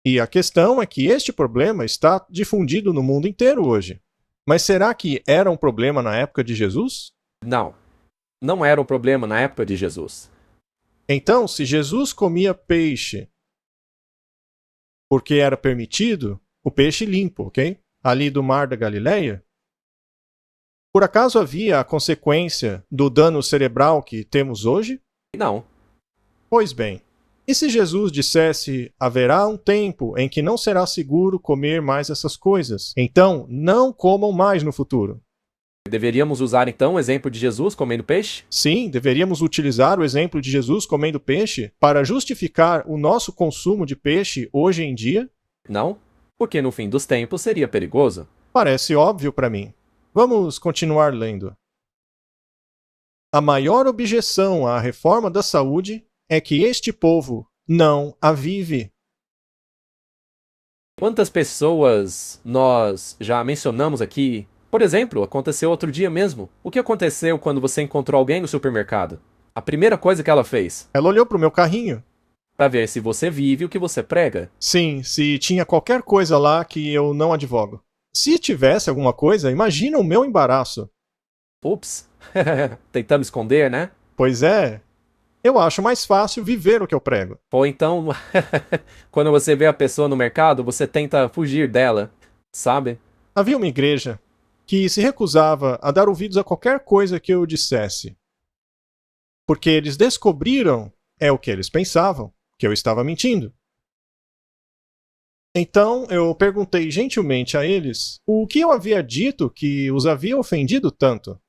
E a questão é que este problema está difundido no mundo inteiro hoje. Mas será que era um problema na época de Jesus? Não. Não era um problema na época de Jesus. Então, se Jesus comia peixe porque era permitido, o peixe limpo, ok? Ali do mar da Galileia, por acaso havia a consequência do dano cerebral que temos hoje? Não. Pois bem, e se Jesus dissesse: haverá um tempo em que não será seguro comer mais essas coisas, então não comam mais no futuro? Deveríamos usar então o exemplo de Jesus comendo peixe? Sim, deveríamos utilizar o exemplo de Jesus comendo peixe para justificar o nosso consumo de peixe hoje em dia? Não, porque no fim dos tempos seria perigoso. Parece óbvio para mim. Vamos continuar lendo. A maior objeção à reforma da saúde é que este povo não a vive. Quantas pessoas nós já mencionamos aqui? Por exemplo, aconteceu outro dia mesmo. O que aconteceu quando você encontrou alguém no supermercado? A primeira coisa que ela fez? Ela olhou para o meu carrinho. Para ver se você vive o que você prega. Sim, se tinha qualquer coisa lá que eu não advogo. Se tivesse alguma coisa, imagina o meu embaraço. Ups. Tentando esconder, né? Pois é. Eu acho mais fácil viver o que eu prego. Ou então, quando você vê a pessoa no mercado, você tenta fugir dela, sabe? Havia uma igreja que se recusava a dar ouvidos a qualquer coisa que eu dissesse. Porque eles descobriram, é o que eles pensavam, que eu estava mentindo. Então eu perguntei gentilmente a eles o que eu havia dito que os havia ofendido tanto.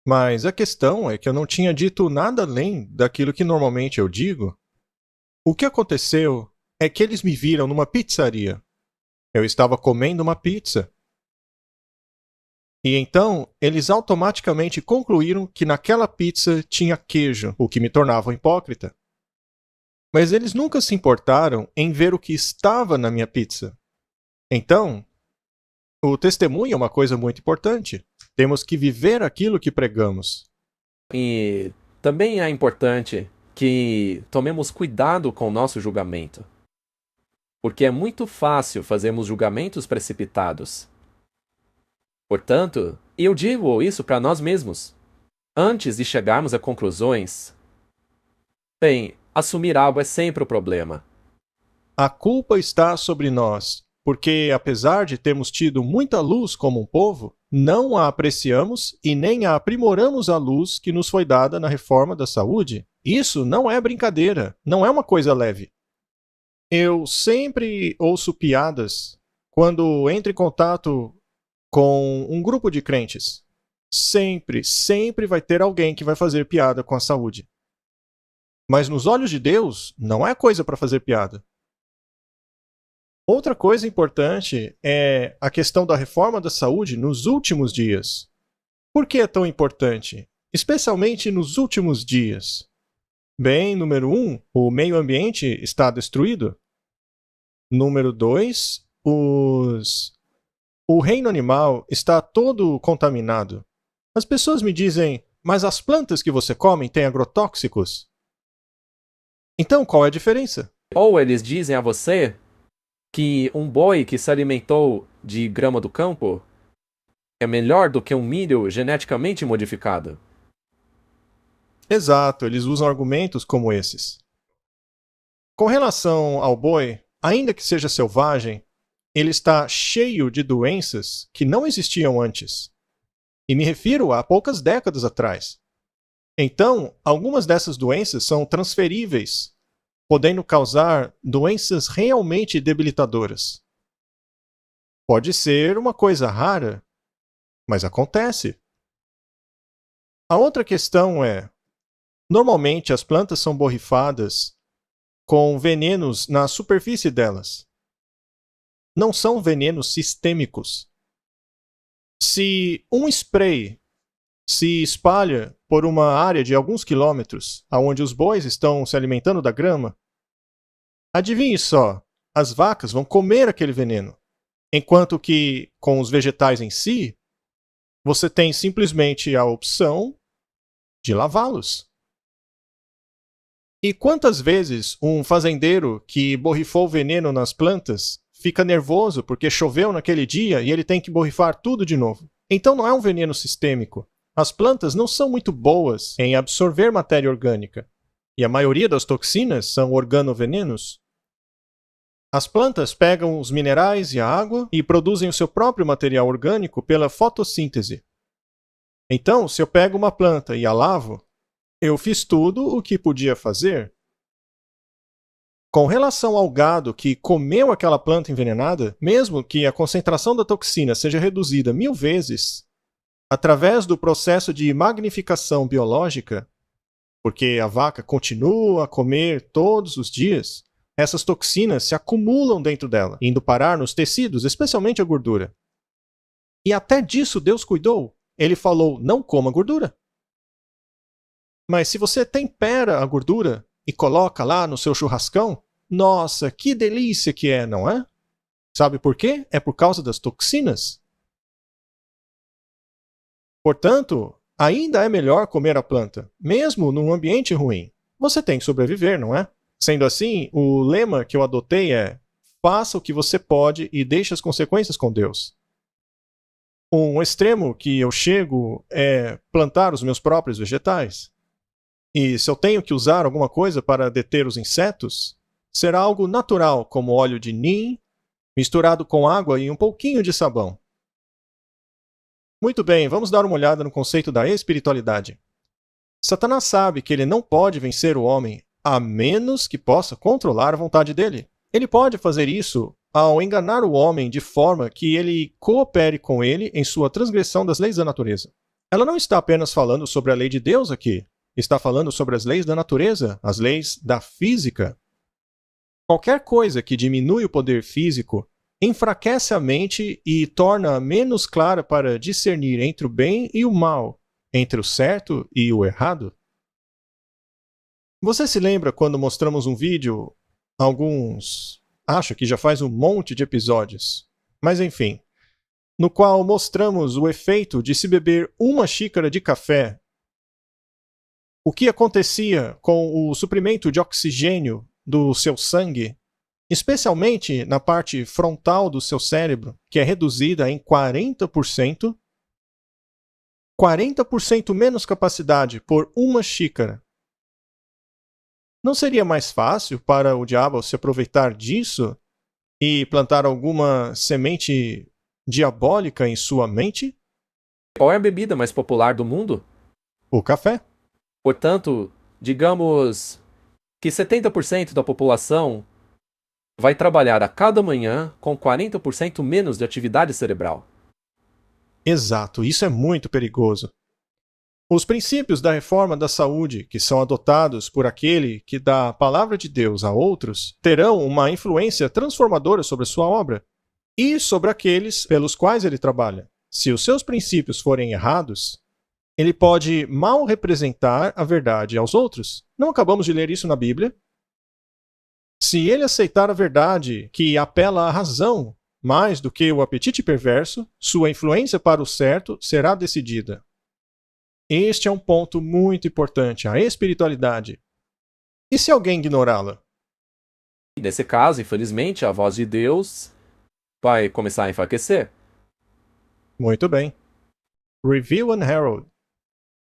Mas a questão é que eu não tinha dito nada além daquilo que normalmente eu digo. O que aconteceu é que eles me viram numa pizzaria. Eu estava comendo uma pizza. E então, eles automaticamente concluíram que naquela pizza tinha queijo, o que me tornava um hipócrita. Mas eles nunca se importaram em ver o que estava na minha pizza. Então, o testemunho é uma coisa muito importante. Temos que viver aquilo que pregamos. E também é importante que tomemos cuidado com o nosso julgamento. Porque é muito fácil fazermos julgamentos precipitados. Portanto, eu digo isso para nós mesmos. Antes de chegarmos a conclusões, bem, assumir algo é sempre o problema. A culpa está sobre nós, porque apesar de termos tido muita luz como um povo, não a apreciamos e nem a aprimoramos a luz que nos foi dada na reforma da saúde. Isso não é brincadeira, não é uma coisa leve. Eu sempre ouço piadas quando entro em contato com um grupo de crentes. Sempre vai ter alguém que vai fazer piada com a saúde. Mas nos olhos de Deus, não é coisa para fazer piada. Outra coisa importante é a questão da reforma da saúde nos últimos dias. Por que é tão importante? Especialmente nos últimos dias. Bem, número 1, o meio ambiente está destruído. Número 2, o reino animal está todo contaminado. As pessoas me dizem, mas as plantas que você come têm agrotóxicos. Então, qual é a diferença? Ou eles dizem a você que um boi que se alimentou de grama do campo é melhor do que um milho geneticamente modificado. Exato, eles usam argumentos como esses. Com relação ao boi, ainda que seja selvagem, ele está cheio de doenças que não existiam antes. E me refiro a poucas décadas atrás. Então, algumas dessas doenças são transferíveis, podendo causar doenças realmente debilitadoras. Pode ser uma coisa rara, mas acontece. A outra questão é, normalmente as plantas são borrifadas com venenos na superfície delas. Não são venenos sistêmicos. Se um spray se espalha por uma área de alguns quilômetros, onde os bois estão se alimentando da grama, adivinhe só, as vacas vão comer aquele veneno, enquanto que, com os vegetais em si, você tem simplesmente a opção de lavá-los. E quantas vezes um fazendeiro que borrifou veneno nas plantas fica nervoso porque choveu naquele dia e ele tem que borrifar tudo de novo? Então não é um veneno sistêmico. As plantas não são muito boas em absorver matéria orgânica, e a maioria das toxinas são organovenenos. As plantas pegam os minerais e a água e produzem o seu próprio material orgânico pela fotossíntese. Então, se eu pego uma planta e a lavo, eu fiz tudo o que podia fazer. Com relação ao gado que comeu aquela planta envenenada, mesmo que a concentração da toxina seja reduzida 1000 vezes, através do processo de magnificação biológica, porque a vaca continua a comer todos os dias, essas toxinas se acumulam dentro dela, indo parar nos tecidos, especialmente a gordura. E até disso Deus cuidou. Ele falou, não coma gordura. Mas se você tempera a gordura e coloca lá no seu churrascão, nossa, que delícia que é, não é? Sabe por quê? É por causa das toxinas. Portanto, ainda é melhor comer a planta, mesmo num ambiente ruim. Você tem que sobreviver, não é? Sendo assim, o lema que eu adotei é: faça o que você pode e deixe as consequências com Deus. Um extremo que eu chego é plantar os meus próprios vegetais. E se eu tenho que usar alguma coisa para deter os insetos, será algo natural, como óleo de neem, misturado com água e um pouquinho de sabão. Muito bem, vamos dar uma olhada no conceito da espiritualidade. Satanás sabe que ele não pode vencer o homem a menos que possa controlar a vontade dele. Ele pode fazer isso ao enganar o homem de forma que ele coopere com ele em sua transgressão das leis da natureza. Ela não está apenas falando sobre a lei de Deus aqui. Está falando sobre as leis da natureza, as leis da física. Qualquer coisa que diminui o poder físico enfraquece a mente e torna menos clara para discernir entre o bem e o mal, entre o certo e o errado. Você se lembra quando mostramos um vídeo, acho que já faz um monte de episódios, mas enfim, no qual mostramos o efeito de se beber uma xícara de café, o que acontecia com o suprimento de oxigênio do seu sangue, especialmente na parte frontal do seu cérebro, que é reduzida em 40%, 40% menos capacidade por uma xícara. Não seria mais fácil para o diabo se aproveitar disso e plantar alguma semente diabólica em sua mente? Qual é a bebida mais popular do mundo? O café. Portanto, digamos que 70% da população vai trabalhar a cada manhã com 40% menos de atividade cerebral. Exato, isso é muito perigoso. Os princípios da reforma da saúde, que são adotados por aquele que dá a palavra de Deus a outros, terão uma influência transformadora sobre a sua obra e sobre aqueles pelos quais ele trabalha. Se os seus princípios forem errados, ele pode mal representar a verdade aos outros. Não acabamos de ler isso na Bíblia? Se ele aceitar a verdade que apela à razão mais do que o apetite perverso, sua influência para o certo será decidida. Este é um ponto muito importante, a espiritualidade. E se alguém ignorá-la? Nesse caso, infelizmente, a voz de Deus vai começar a enfraquecer. Muito bem. Review and Herald.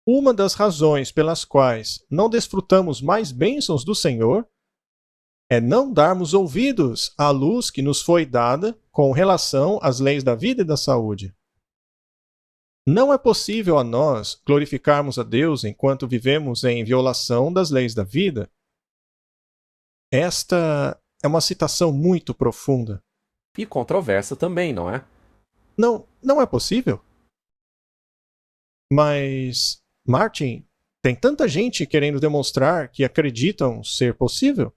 Uma das razões pelas quais não desfrutamos mais bênçãos do Senhor é não darmos ouvidos à luz que nos foi dada com relação às leis da vida e da saúde. Não é possível a nós glorificarmos a Deus enquanto vivemos em violação das leis da vida. Esta é uma citação muito profunda. E controversa também, não é? Não é possível. Mas, Martin, tem tanta gente querendo demonstrar que acreditam ser possível.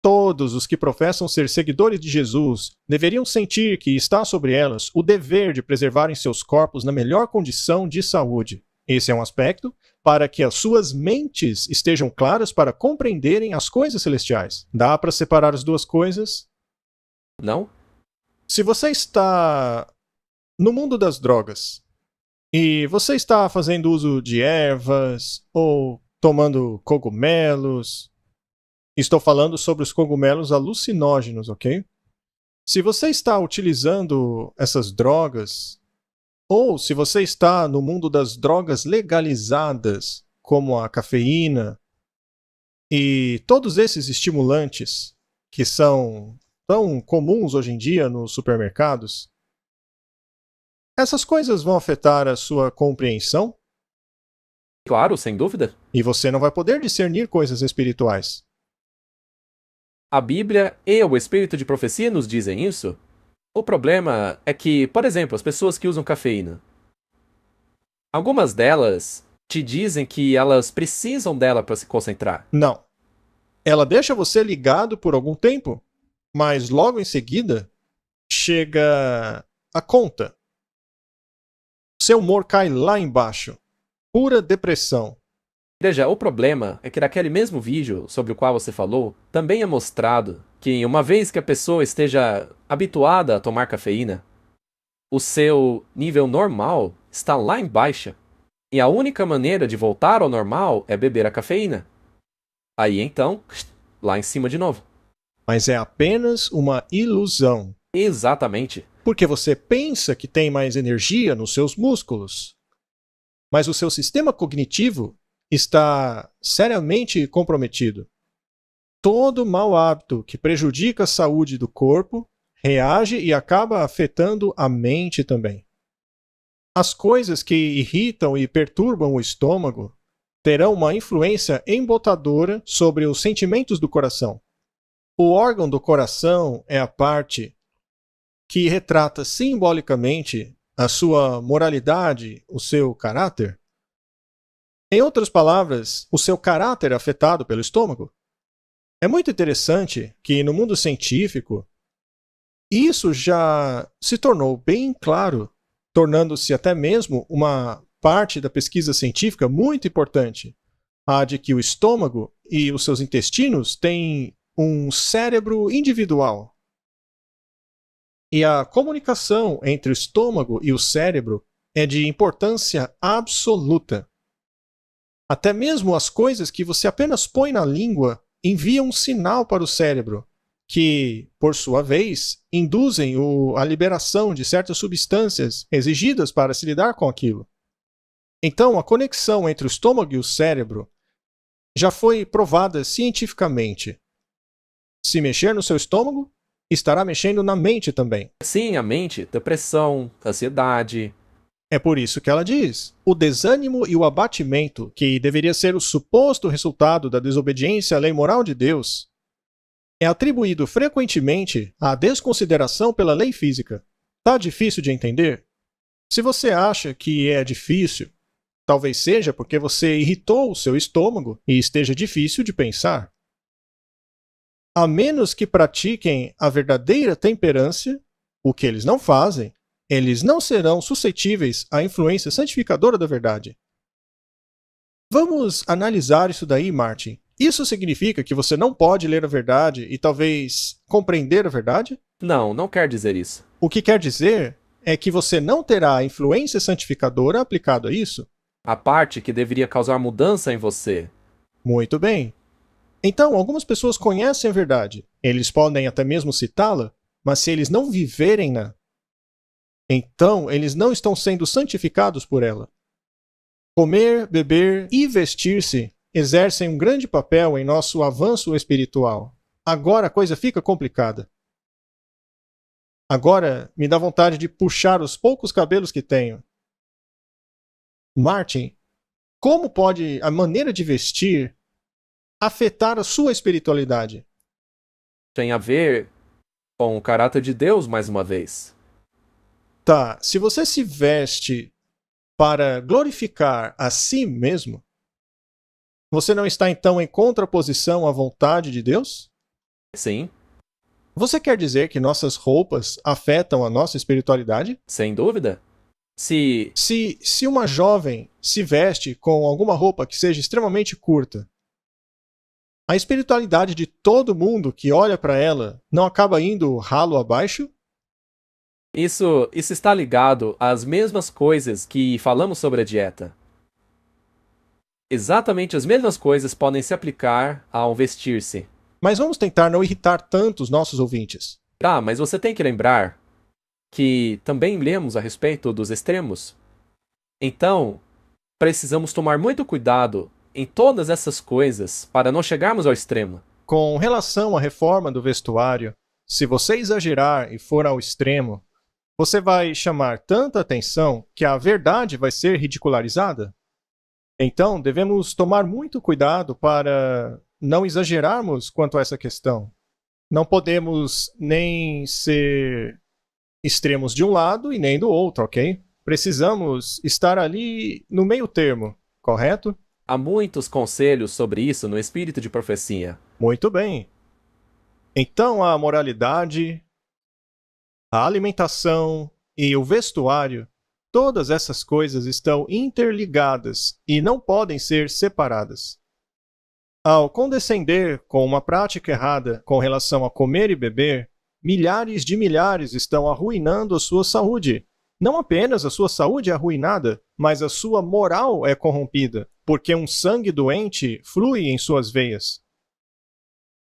Todos os que professam ser seguidores de Jesus deveriam sentir que está sobre elas o dever de preservarem seus corpos na melhor condição de saúde. Esse é um aspecto para que as suas mentes estejam claras para compreenderem as coisas celestiais. Dá para separar as duas coisas? Não? Se você está no mundo das drogas e você está fazendo uso de ervas ou tomando cogumelos, estou falando sobre os cogumelos alucinógenos, ok? Se você está utilizando essas drogas, ou se você está no mundo das drogas legalizadas, como a cafeína e todos esses estimulantes que são tão comuns hoje em dia nos supermercados, essas coisas vão afetar a sua compreensão? Claro, sem dúvida. E você não vai poder discernir coisas espirituais. A Bíblia e o Espírito de Profecia nos dizem isso. O problema é que, por exemplo, as pessoas que usam cafeína, algumas delas te dizem que elas precisam dela para se concentrar. Não. Ela deixa você ligado por algum tempo, mas logo em seguida chega a conta. Seu humor cai lá embaixo. Pura depressão. Veja, o problema é que naquele mesmo vídeo sobre o qual você falou, também é mostrado que uma vez que a pessoa esteja habituada a tomar cafeína, o seu nível normal está lá embaixo. E a única maneira de voltar ao normal é beber a cafeína. Aí então, lá em cima de novo. Mas é apenas uma ilusão. Exatamente. Porque você pensa que tem mais energia nos seus músculos. Mas o seu sistema cognitivo está seriamente comprometido. Todo mau hábito que prejudica a saúde do corpo reage e acaba afetando a mente também. As coisas que irritam e perturbam o estômago terão uma influência embotadora sobre os sentimentos do coração. O órgão do coração é a parte que retrata simbolicamente a sua moralidade, o seu caráter. Em outras palavras, o seu caráter é afetado pelo estômago. É muito interessante que no mundo científico, isso já se tornou bem claro, tornando-se até mesmo uma parte da pesquisa científica muito importante, a de que o estômago e os seus intestinos têm um cérebro individual. E a comunicação entre o estômago e o cérebro é de importância absoluta. Até mesmo as coisas que você apenas põe na língua enviam um sinal para o cérebro, que, por sua vez, induzem a liberação de certas substâncias exigidas para se lidar com aquilo. Então, a conexão entre o estômago e o cérebro já foi provada cientificamente. Se mexer no seu estômago, estará mexendo na mente também. Sim, a mente, depressão, ansiedade. É por isso que ela diz: o desânimo e o abatimento, que deveria ser o suposto resultado da desobediência à lei moral de Deus, é atribuído frequentemente à desconsideração pela lei física. Tá difícil de entender? Se você acha que é difícil, talvez seja porque você irritou o seu estômago e esteja difícil de pensar. A menos que pratiquem a verdadeira temperância, o que eles não fazem, eles não serão suscetíveis à influência santificadora da verdade. Vamos analisar isso daí, Martin. Isso significa que você não pode ler a verdade e talvez compreender a verdade? Não, não quer dizer isso. O que quer dizer é que você não terá a influência santificadora aplicada a isso? A parte que deveria causar mudança em você. Muito bem. Então, algumas pessoas conhecem a verdade. Eles podem até mesmo citá-la, mas se eles não viverem-na, então eles não estão sendo santificados por ela. Comer, beber e vestir-se exercem um grande papel em nosso avanço espiritual. Agora a coisa fica complicada. Agora me dá vontade de puxar os poucos cabelos que tenho. Martin, como pode a maneira de vestir afetar a sua espiritualidade? Tem a ver com o caráter de Deus, mais uma vez. Tá, se você se veste para glorificar a si mesmo, você não está então em contraposição à vontade de Deus? Sim, Você quer dizer que nossas roupas afetam a nossa espiritualidade? sem dúvida. Se Se uma jovem se veste com alguma roupa que seja extremamente curta, a espiritualidade de todo mundo que olha para ela não acaba indo ralo abaixo? isso está ligado às mesmas coisas que falamos sobre a dieta. Exatamente as mesmas coisas podem se aplicar ao vestir-se. Mas vamos tentar não irritar tanto os nossos ouvintes. Ah, mas você tem que lembrar que também lemos a respeito dos extremos. Então, precisamos tomar muito cuidado em todas essas coisas para não chegarmos ao extremo. Com relação à reforma do vestuário, se você exagerar e for ao extremo, você vai chamar tanta atenção que a verdade vai ser ridicularizada? Então, devemos tomar muito cuidado para não exagerarmos quanto a essa questão. Não podemos nem ser extremos de um lado e nem do outro, ok? Precisamos estar ali no meio termo, correto? Há muitos conselhos sobre isso no espírito de profecia. Muito bem. Então, a moralidade, a alimentação e o vestuário, todas essas coisas estão interligadas e não podem ser separadas. Ao condescender com uma prática errada com relação a comer e beber, milhares de milhares estão arruinando a sua saúde. Não apenas a sua saúde é arruinada, mas a sua moral é corrompida, porque um sangue doente flui em suas veias.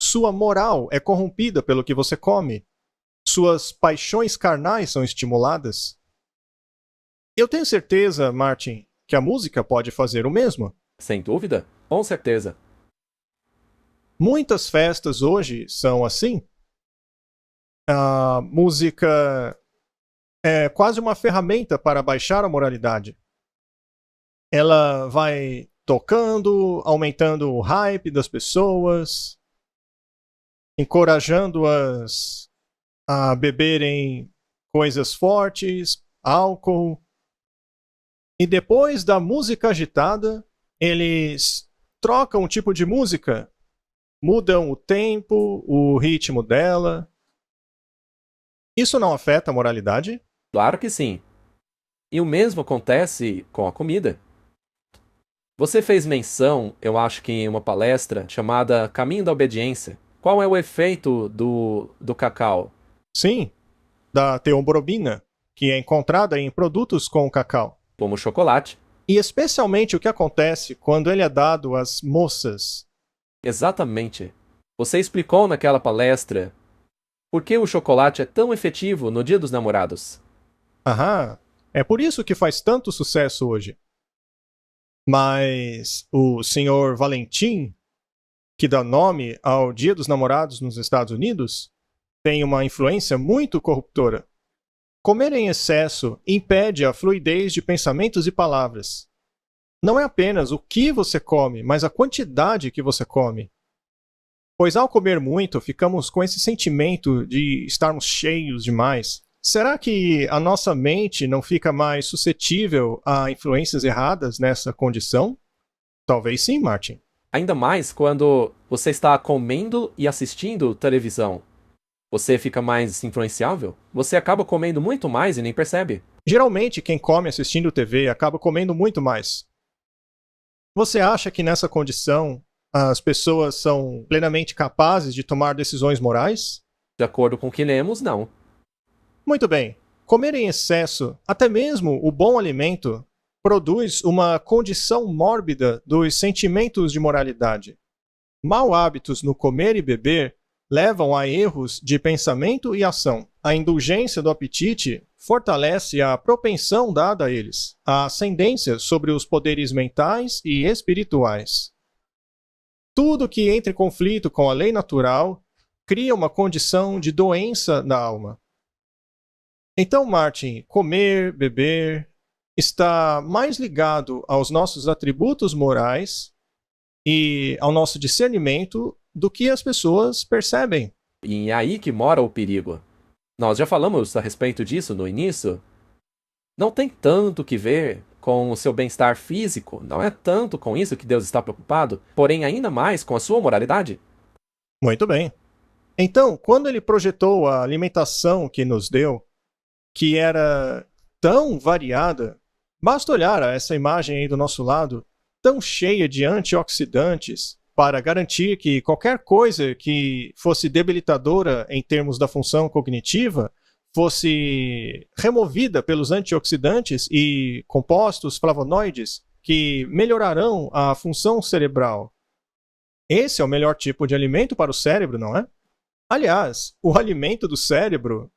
Sua moral é corrompida pelo que você come. Suas paixões carnais são estimuladas. Eu tenho certeza, Martin, que a música pode fazer o mesmo. Sem dúvida? Com certeza. Muitas festas hoje são assim. A música é quase uma ferramenta para baixar a moralidade. Ela vai tocando, aumentando o hype das pessoas, encorajando-as a beberem coisas fortes, álcool. E depois da música agitada, eles trocam o tipo de música, mudam o tempo, o ritmo dela. Isso não afeta a moralidade? Claro que sim. E o mesmo acontece com a comida. Você fez menção, eu acho que em uma palestra, chamada Caminho da Obediência. Qual é o efeito do cacau? Sim, da teobromina, que é encontrada em produtos com cacau. Como o chocolate. E especialmente o que acontece quando ele é dado às moças. Exatamente. Você explicou naquela palestra por que o chocolate é tão efetivo no Dia dos Namorados. Aham, é por isso que faz tanto sucesso hoje. Mas o Sr. Valentim, que dá nome ao Dia dos Namorados nos Estados Unidos, tem uma influência muito corruptora. Comer em excesso impede a fluidez de pensamentos e palavras. Não é apenas o que você come, mas a quantidade que você come. Pois ao comer muito, ficamos com esse sentimento de estarmos cheios demais. Será que a nossa mente não fica mais suscetível a influências erradas nessa condição? Talvez sim, Martin. Ainda mais quando você está comendo e assistindo televisão. Você fica mais influenciável? Você acaba comendo muito mais e nem percebe. Geralmente, quem come assistindo TV acaba comendo muito mais. Você acha que nessa condição as pessoas são plenamente capazes de tomar decisões morais? De acordo com o que lemos, não. Muito bem. Comer em excesso, até mesmo o bom alimento, produz uma condição mórbida dos sentimentos de moralidade. Mau hábitos no comer e beber levam a erros de pensamento e ação. A indulgência do apetite fortalece a propensão dada a eles, a ascendência sobre os poderes mentais e espirituais. Tudo que entra em conflito com a lei natural cria uma condição de doença na alma. Então, Martin, comer, beber, está mais ligado aos nossos atributos morais e ao nosso discernimento do que as pessoas percebem. E é aí que mora o perigo. Nós já falamos a respeito disso no início. Não tem tanto que ver com o seu bem-estar físico, não é tanto com isso que Deus está preocupado, porém ainda mais com a sua moralidade. Muito bem. Então, quando ele projetou a alimentação que nos deu, que era tão variada, basta olhar a essa imagem aí do nosso lado, tão cheia de antioxidantes, para garantir que qualquer coisa que fosse debilitadora em termos da função cognitiva fosse removida pelos antioxidantes e compostos flavonoides que melhorarão a função cerebral. Esse é o melhor tipo de alimento para o cérebro, não é? Aliás, o alimento do cérebro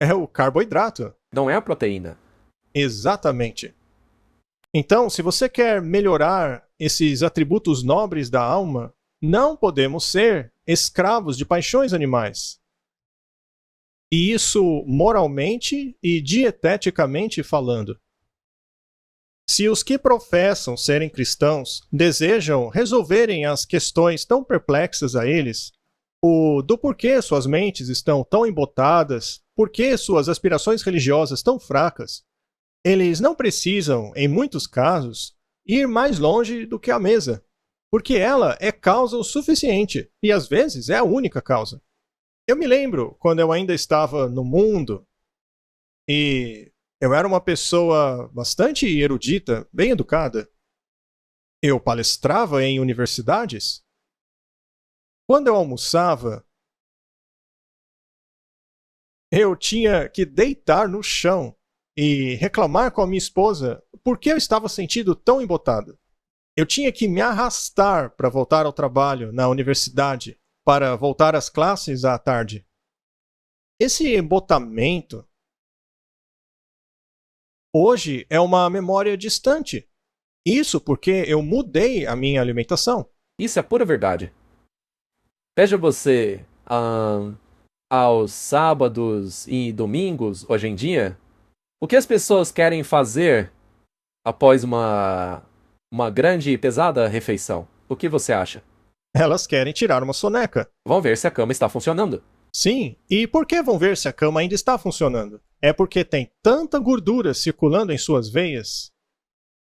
é o carboidrato. Não é a proteína. Exatamente. Então, se você quer melhorar esses atributos nobres da alma, não podemos ser escravos de paixões animais. E isso moralmente e dieteticamente falando. Se os que professam serem cristãos desejam resolverem as questões tão perplexas a eles, do porquê suas mentes estão tão embotadas, por que suas aspirações religiosas tão fracas, eles não precisam, em muitos casos, ir mais longe do que a mesa, porque ela é causa o suficiente, e às vezes é a única causa. Eu me lembro quando eu ainda estava no mundo, e eu era uma pessoa bastante erudita, bem educada. Eu palestrava em universidades. Quando eu almoçava, eu tinha que deitar no chão e reclamar com a minha esposa por que eu estava sentindo tão embotado. Eu tinha que me arrastar para voltar ao trabalho na universidade, para voltar às classes à tarde. Esse embotamento hoje é uma memória distante. Isso porque eu mudei a minha alimentação. Isso é pura verdade. Veja você, aos sábados e domingos, hoje em dia, o que as pessoas querem fazer após uma grande e pesada refeição? O que você acha? Elas querem tirar uma soneca. Vão ver se a cama está funcionando. Sim, e por que vão ver se a cama ainda está funcionando? É porque tem tanta gordura circulando em suas veias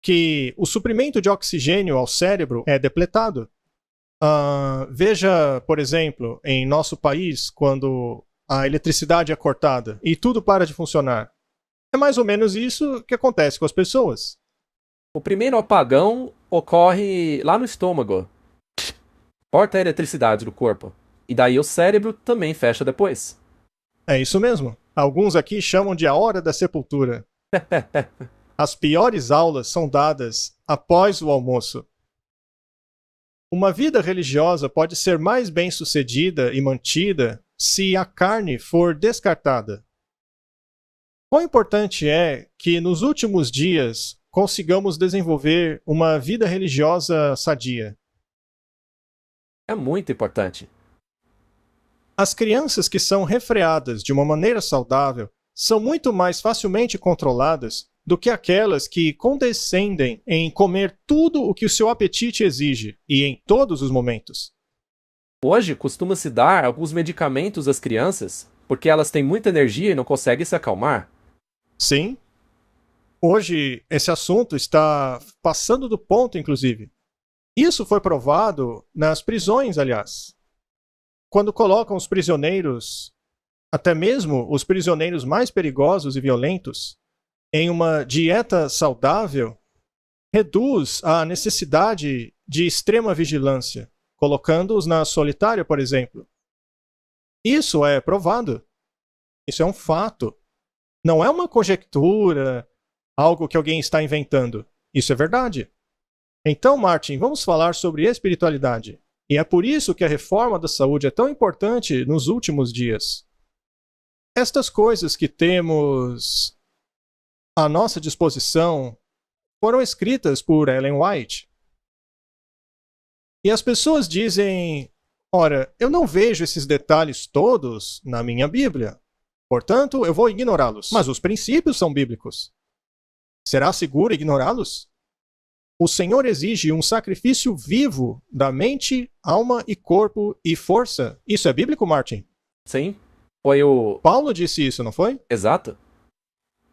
que o suprimento de oxigênio ao cérebro é depletado. Veja, por exemplo, em nosso país, quando a eletricidade é cortada e tudo para de funcionar. É mais ou menos isso que acontece com as pessoas. O primeiro apagão ocorre lá no estômago. Corta a eletricidade do corpo. E daí o cérebro também fecha depois. É isso mesmo. Alguns aqui chamam de a hora da sepultura. As piores aulas são dadas após o almoço. Uma vida religiosa pode ser mais bem-sucedida e mantida se a carne for descartada. Quão importante é que nos últimos dias consigamos desenvolver uma vida religiosa sadia? É muito importante. As crianças que são refreadas de uma maneira saudável são muito mais facilmente controladas do que aquelas que condescendem em comer tudo o que o seu apetite exige e em todos os momentos. Hoje costuma-se dar alguns medicamentos às crianças porque elas têm muita energia e não conseguem se acalmar. Sim, hoje esse assunto está passando do ponto, inclusive. Isso foi provado nas prisões, aliás. Quando colocam os prisioneiros, até mesmo os prisioneiros mais perigosos e violentos, em uma dieta saudável, reduz a necessidade de extrema vigilância, colocando-os na solitária, por exemplo. Isso é provado. Isso é um fato. Não é uma conjectura, algo que alguém está inventando. Isso é verdade. Então, Martin, vamos falar sobre espiritualidade. E é por isso que a reforma da saúde é tão importante nos últimos dias. Estas coisas que temos à nossa disposição foram escritas por Ellen White. E as pessoas dizem: ora, eu não vejo esses detalhes todos na minha Bíblia. Portanto, eu vou ignorá-los. Mas os princípios são bíblicos. Será seguro ignorá-los? O Senhor exige um sacrifício vivo da mente, alma e corpo e força. Isso é bíblico, Martin? Sim, foi o... Paulo disse isso, não foi? Exato.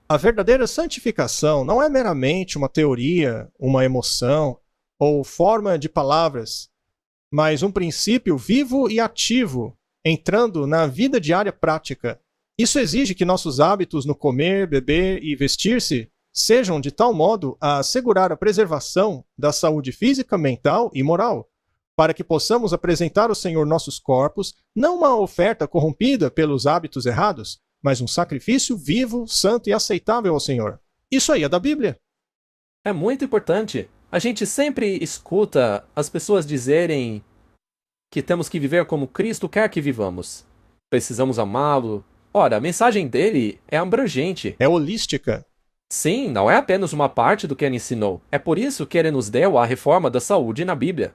A verdadeira santificação não é meramente uma teoria, uma emoção ou forma de palavras, mas um princípio vivo e ativo, entrando na vida diária prática. Isso exige que nossos hábitos no comer, beber e vestir-se sejam de tal modo a assegurar a preservação da saúde física, mental e moral, para que possamos apresentar ao Senhor nossos corpos, não uma oferta corrompida pelos hábitos errados, mas um sacrifício vivo, santo e aceitável ao Senhor. Isso aí é da Bíblia. É muito importante. A gente sempre escuta as pessoas dizerem que temos que viver como Cristo quer que vivamos. Precisamos amá-lo. Ora, a mensagem dele é abrangente. É holística. Sim, não é apenas uma parte do que ele ensinou. É por isso que ele nos deu a reforma da saúde na Bíblia.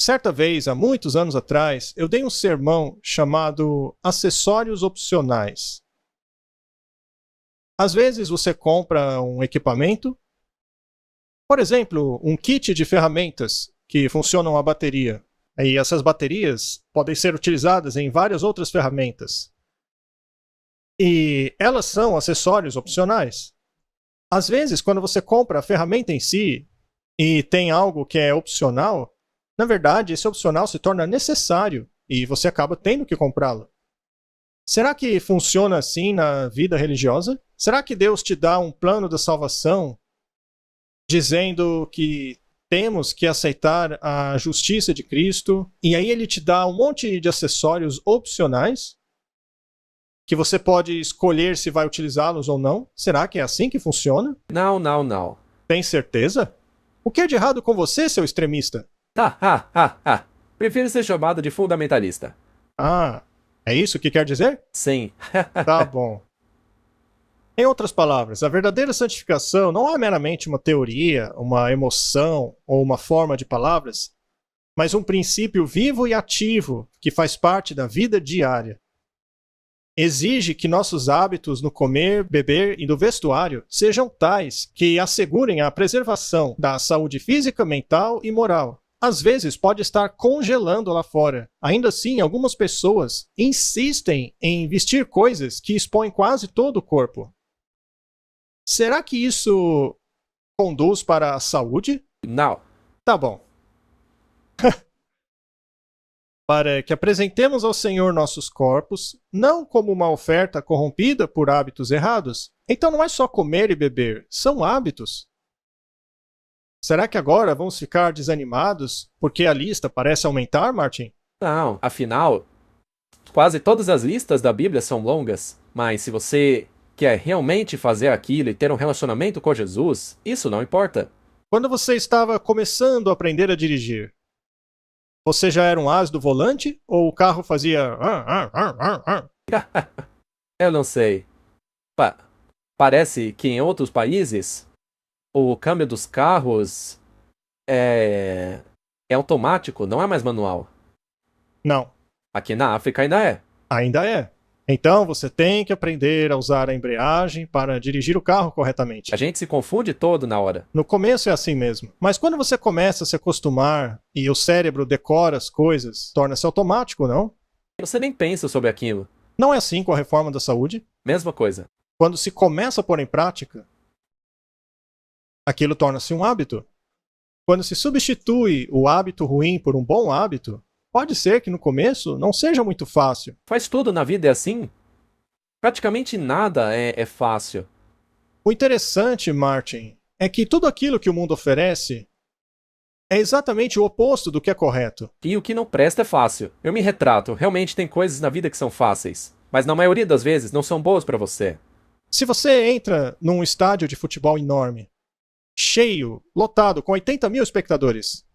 Certa vez, há muitos anos atrás, eu dei um sermão chamado Acessórios Opcionais. Às vezes você compra um equipamento, por exemplo, um kit de ferramentas que funcionam a bateria. E essas baterias podem ser utilizadas em várias outras ferramentas. E elas são acessórios opcionais. Às vezes, quando você compra a ferramenta em si e tem algo que é opcional, na verdade, esse opcional se torna necessário e você acaba tendo que comprá-lo. Será que funciona assim na vida religiosa? Será que Deus te dá um plano da salvação dizendo que temos que aceitar a justiça de Cristo e aí ele te dá um monte de acessórios opcionais que você pode escolher se vai utilizá-los ou não? Será que é assim que funciona? Não. Tem certeza? O que é de errado com você, seu extremista? Prefiro ser chamado de fundamentalista. Ah, é isso que quer dizer? Sim. Tá bom. Em outras palavras, a verdadeira santificação não é meramente uma teoria, uma emoção ou uma forma de palavras, mas um princípio vivo e ativo que faz parte da vida diária. Exige que nossos hábitos no comer, beber e no vestuário sejam tais que assegurem a preservação da saúde física, mental e moral. Às vezes pode estar congelando lá fora. Ainda assim, algumas pessoas insistem em vestir coisas que expõem quase todo o corpo. Será que isso conduz para a saúde? Não. Tá bom. Para que apresentemos ao Senhor nossos corpos, não como uma oferta corrompida por hábitos errados. Então não é só comer e beber, são hábitos. Será que agora vamos ficar desanimados porque a lista parece aumentar, Martin? Não, afinal, quase todas as listas da Bíblia são longas, mas se você quer realmente fazer aquilo e ter um relacionamento com Jesus, isso não importa. Quando você estava começando a aprender a dirigir, você já era um as do volante ou o carro fazia... Eu não sei. Parece que em outros países o câmbio dos carros é automático, não é mais manual. Não, Aqui na África ainda é. ainda é. Então você tem que aprender a usar a embreagem para dirigir o carro corretamente. A gente se confunde todo na hora. No começo é assim mesmo, mas quando você começa a se acostumar e o cérebro decora as coisas, torna-se automático, não? Você nem pensa sobre aquilo. Não é assim com a reforma da saúde? Mesma coisa. Quando se começa a pôr em prática, aquilo torna-se um hábito. Quando se substitui o hábito ruim por um bom hábito, pode ser que no começo não seja muito fácil. Faz tudo na vida é assim? Praticamente nada é fácil. O interessante, Martin, é que tudo aquilo que o mundo oferece é exatamente o oposto do que é correto. E o que não presta é fácil. Eu me retrato, realmente tem coisas na vida que são fáceis, mas na maioria das vezes não são boas pra você. Se você entra num estádio de futebol enorme, cheio, lotado, com 80 mil espectadores,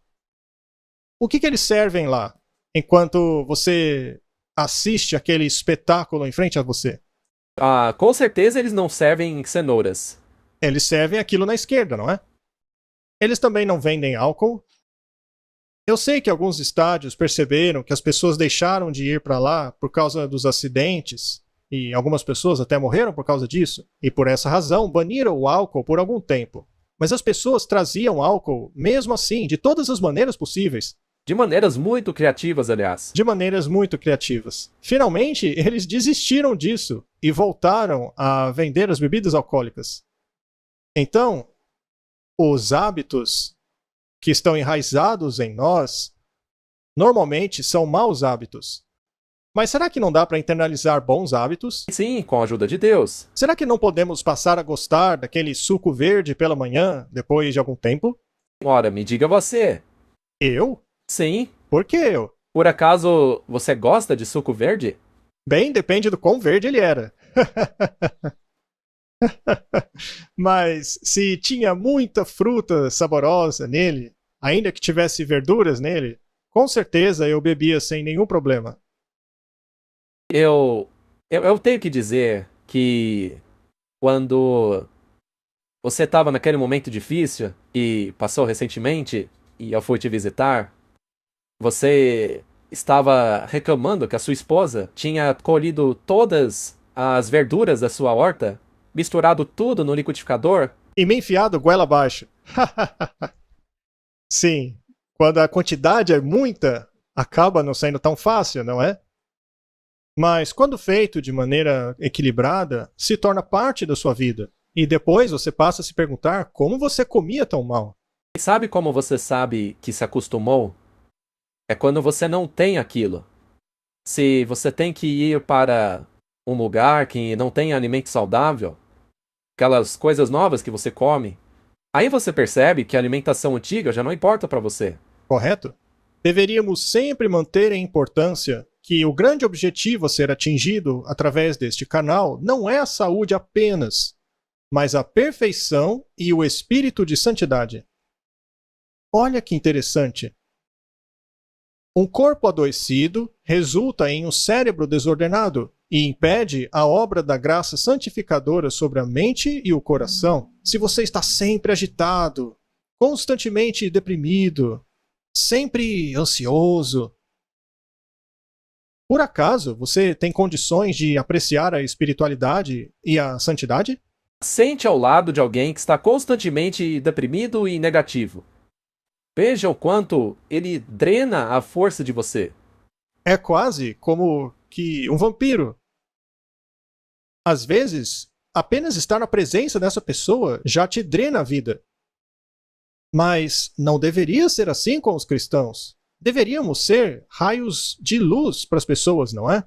o que eles servem lá enquanto você assiste aquele espetáculo em frente a você? Com certeza eles não servem cenouras. Eles servem aquilo na esquerda, não é? Eles também não vendem álcool. Eu sei que alguns estádios perceberam que as pessoas deixaram de ir para lá por causa dos acidentes, e algumas pessoas até morreram por causa disso, e por essa razão baniram o álcool por algum tempo. Mas as pessoas traziam álcool mesmo assim, de todas as maneiras possíveis. De maneiras muito criativas, aliás. De maneiras muito criativas. Finalmente, eles desistiram disso e voltaram a vender as bebidas alcoólicas. Então, os hábitos que estão enraizados em nós normalmente são maus hábitos. Mas será que não dá para internalizar bons hábitos? Sim, com a ajuda de Deus. Será que não podemos passar a gostar daquele suco verde pela manhã depois de algum tempo? Ora, me diga você. Eu? Sim. Por que eu? Por acaso você gosta de suco verde? Bem, depende do quão verde ele era. Mas se tinha muita fruta saborosa nele, ainda que tivesse verduras nele, com certeza eu bebia sem nenhum problema. Eu tenho que dizer que quando você estava naquele momento difícil e passou recentemente e eu fui te visitar, você estava reclamando que a sua esposa tinha colhido todas as verduras da sua horta, misturado tudo no liquidificador. E me enfiado goela abaixo. Sim, quando a quantidade é muita, acaba não sendo tão fácil, não é? Mas quando feito de maneira equilibrada, se torna parte da sua vida. E depois você passa a se perguntar como você comia tão mal. E sabe como você sabe que se acostumou? É quando você não tem aquilo. Se você tem que ir para um lugar que não tem alimento saudável, aquelas coisas novas que você come, aí você percebe que a alimentação antiga já não importa para você. Correto? Deveríamos sempre manter em importância que o grande objetivo a ser atingido através deste canal não é a saúde apenas, mas a perfeição e o espírito de santidade. Olha que interessante. Um corpo adoecido resulta em um cérebro desordenado e impede a obra da graça santificadora sobre a mente e o coração. Se você está sempre agitado, constantemente deprimido, sempre ansioso, por acaso você tem condições de apreciar a espiritualidade e a santidade? Sente ao lado de alguém que está constantemente deprimido e negativo. Veja o quanto ele drena a força de você. É quase como que um vampiro. Às vezes, apenas estar na presença dessa pessoa já te drena a vida. Mas não deveria ser assim com os cristãos. Deveríamos ser raios de luz para as pessoas, não é?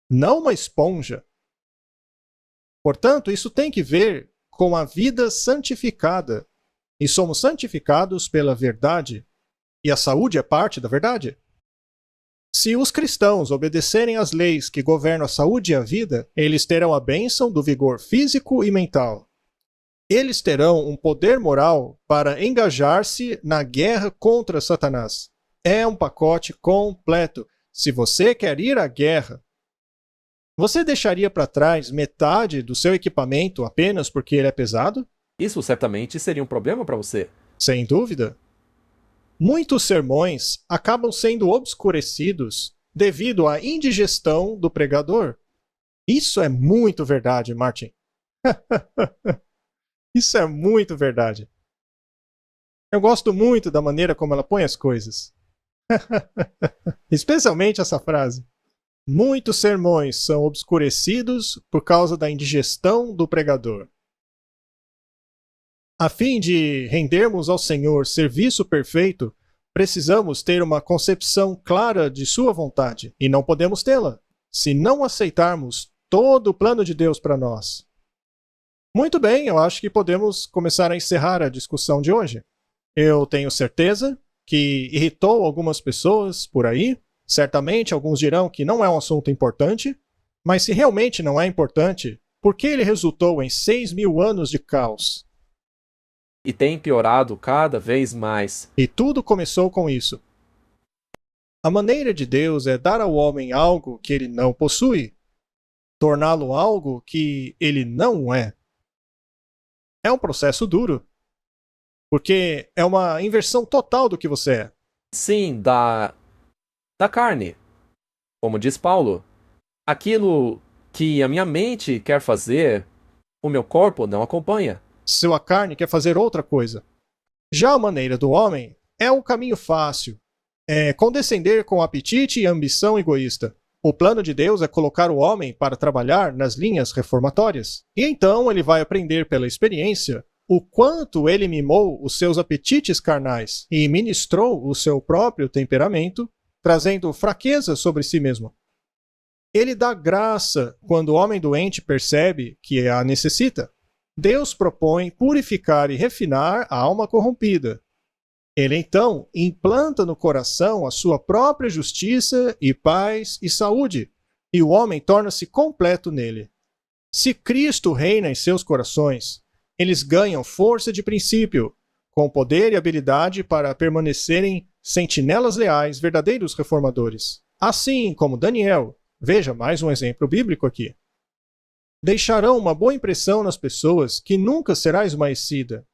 Não uma esponja. Portanto, isso tem que ver com a vida santificada e somos santificados pela verdade. E a saúde é parte da verdade. Se os cristãos obedecerem às leis que governam a saúde e a vida, eles terão a bênção do vigor físico e mental. Eles terão um poder moral para engajar-se na guerra contra Satanás. É um pacote completo. Se você quer ir à guerra, você deixaria para trás metade do seu equipamento apenas porque ele é pesado? Isso certamente seria um problema para você. Sem dúvida. Muitos sermões acabam sendo obscurecidos devido à indigestão do pregador. Isso é muito verdade, Martin. Isso é muito verdade. Eu gosto muito da maneira como ela põe as coisas. Especialmente essa frase. Muitos sermões são obscurecidos por causa da indigestão do pregador. A fim de rendermos ao Senhor serviço perfeito, precisamos ter uma concepção clara de sua vontade, e não podemos tê-la se não aceitarmos todo o plano de Deus para nós. Muito bem, eu acho que podemos começar a encerrar a discussão de hoje. Eu tenho certeza que irritou algumas pessoas por aí. Certamente alguns dirão que não é um assunto importante, mas se realmente não é importante, por que ele resultou em 6.000 anos de caos? E tem piorado cada vez mais. E tudo começou com isso. A maneira de Deus é dar ao homem algo que ele não possui, torná-lo algo que ele não é. É um processo duro, porque é uma inversão total do que você é. Sim, da carne. Como diz Paulo, aquilo que a minha mente quer fazer, o meu corpo não acompanha. Sua carne quer fazer outra coisa. Já a maneira do homem é o caminho fácil. É condescender com apetite e ambição egoísta. O plano de Deus é colocar o homem para trabalhar nas linhas reformatórias. E então ele vai aprender pela experiência o quanto ele mimou os seus apetites carnais e ministrou o seu próprio temperamento, trazendo fraqueza sobre si mesmo. Ele dá graça quando o homem doente percebe que a necessita. Deus propõe purificar e refinar a alma corrompida. Ele então implanta no coração a sua própria justiça e paz e saúde, e o homem torna-se completo nele. Se Cristo reina em seus corações, eles ganham força de princípio, com poder e habilidade para permanecerem sentinelas leais, verdadeiros reformadores. Assim como Daniel, veja mais um exemplo bíblico aqui. Deixarão uma boa impressão nas pessoas que nunca será esmaecida.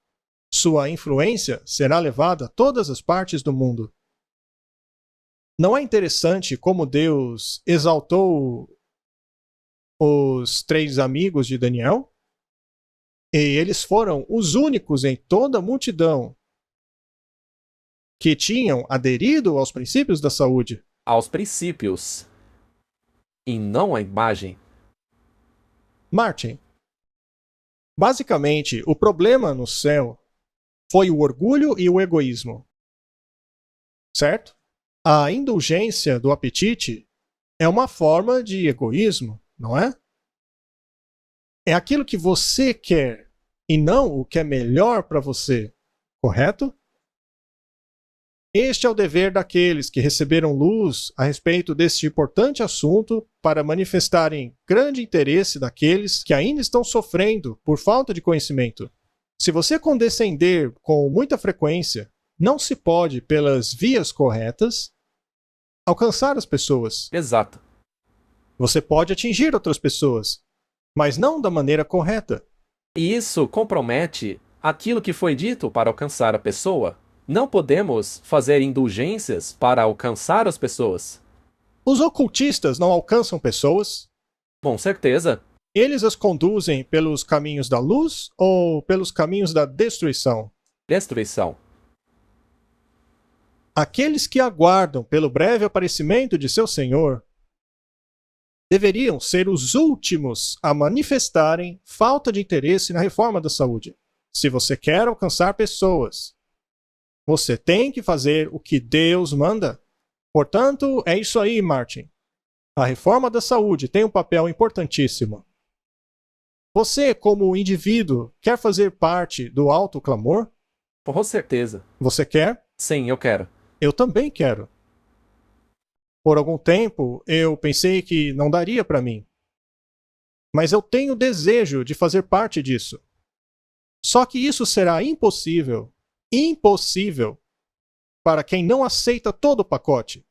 Sua influência será levada a todas as partes do mundo. Não é interessante como Deus exaltou os 3 amigos de Daniel? E eles foram os únicos em toda a multidão que tinham aderido aos princípios da saúde. Aos princípios, e não à imagem. Martin, basicamente, o problema no céu foi o orgulho e o egoísmo. Certo? A indulgência do apetite é uma forma de egoísmo, não é? É aquilo que você quer e não o que é melhor para você, correto? Este é o dever daqueles que receberam luz a respeito deste importante assunto para manifestarem grande interesse daqueles que ainda estão sofrendo por falta de conhecimento. Se você condescender com muita frequência, não se pode, pelas vias corretas, alcançar as pessoas. Exato. Você pode atingir outras pessoas, mas não da maneira correta. E isso compromete aquilo que foi dito para alcançar a pessoa. Não podemos fazer indulgências para alcançar as pessoas. Os ocultistas não alcançam pessoas? Com certeza. Eles as conduzem pelos caminhos da luz ou pelos caminhos da destruição? Destruição. Aqueles que aguardam pelo breve aparecimento de seu Senhor deveriam ser os últimos a manifestarem falta de interesse na reforma da saúde. Se você quer alcançar pessoas, você tem que fazer o que Deus manda. Portanto, é isso aí, Martin. A reforma da saúde tem um papel importantíssimo. Você, como indivíduo, quer fazer parte do alto clamor? Com certeza. Você quer? Sim, eu quero. Eu também quero. Por algum tempo, eu pensei que não daria para mim. Mas eu tenho desejo de fazer parte disso. Só que isso será impossível, impossível, para quem não aceita todo o pacote.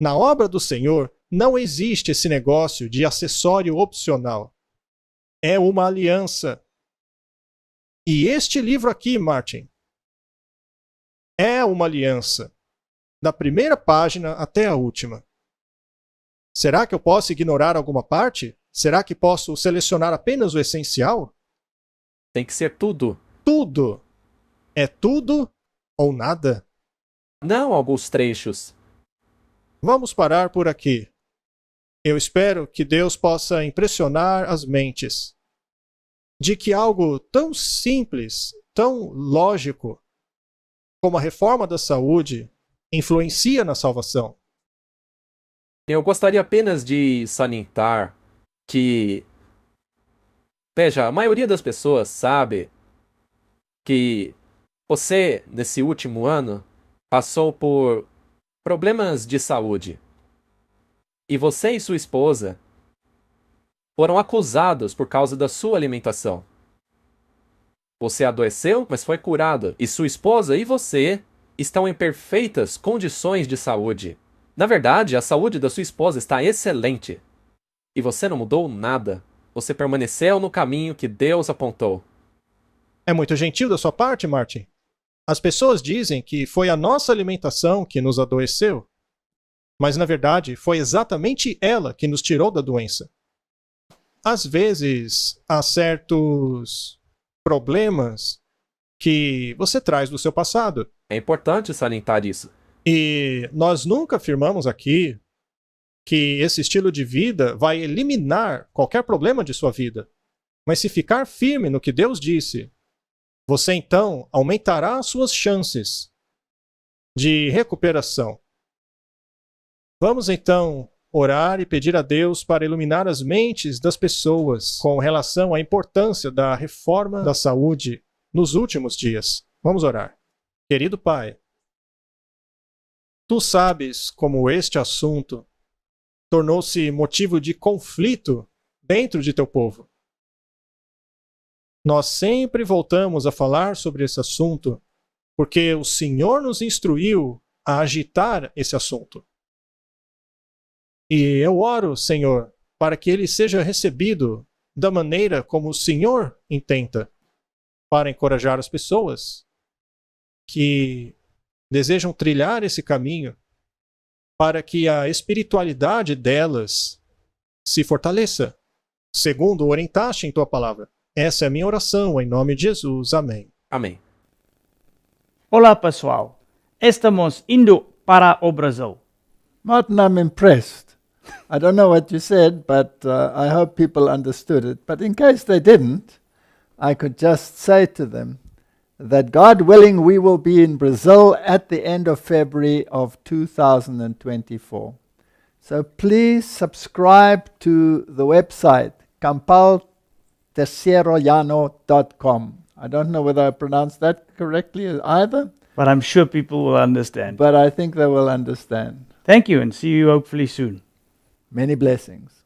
Na obra do Senhor, não existe esse negócio de acessório opcional. É uma aliança. E este livro aqui, Martin, é uma aliança. Da primeira página até a última. Será que eu posso ignorar alguma parte? Será que posso selecionar apenas o essencial? Tem que ser tudo. Tudo. É tudo ou nada? Não alguns trechos. Vamos parar por aqui. Eu espero que Deus possa impressionar as mentes de que algo tão simples, tão lógico, como a reforma da saúde, influencia na salvação. Eu gostaria apenas de salientar que, veja, a maioria das pessoas sabe que você, nesse último ano, passou por problemas de saúde. E você e sua esposa foram acusados por causa da sua alimentação. Você adoeceu, mas foi curado. E sua esposa e você estão em perfeitas condições de saúde. Na verdade, a saúde da sua esposa está excelente. E você não mudou nada. Você permaneceu no caminho que Deus apontou. É muito gentil da sua parte, Martin. As pessoas dizem que foi a nossa alimentação que nos adoeceu. Mas, na verdade, foi exatamente ela que nos tirou da doença. Às vezes, há certos problemas que você traz do seu passado. É importante salientar isso. E nós nunca afirmamos aqui que esse estilo de vida vai eliminar qualquer problema de sua vida. Mas se ficar firme no que Deus disse, você então aumentará as suas chances de recuperação. Vamos então orar e pedir a Deus para iluminar as mentes das pessoas com relação à importância da reforma da saúde nos últimos dias. Vamos orar. Querido Pai, Tu sabes como este assunto tornou-se motivo de conflito dentro de Teu povo. Nós sempre voltamos a falar sobre esse assunto porque o Senhor nos instruiu a agitar esse assunto. E eu oro, Senhor, para que ele seja recebido da maneira como o Senhor intenta, para encorajar as pessoas que desejam trilhar esse caminho, para que a espiritualidade delas se fortaleça, segundo orientaste em tua palavra. Essa é a minha oração, em nome de Jesus. Amém. Amém. Olá, pessoal. Estamos indo para o Brasil. Martin, I'm impressed. I don't know what you said, but I hope people understood it. But in case they didn't, I could just say to them that God willing, we will be in Brazil at the end of February of 2024. So please subscribe to the website, campaltercierollano.com. I don't know whether I pronounced that correctly either, But I'm sure people will understand. but I think they will understand. Thank you and see you hopefully soon. Many blessings.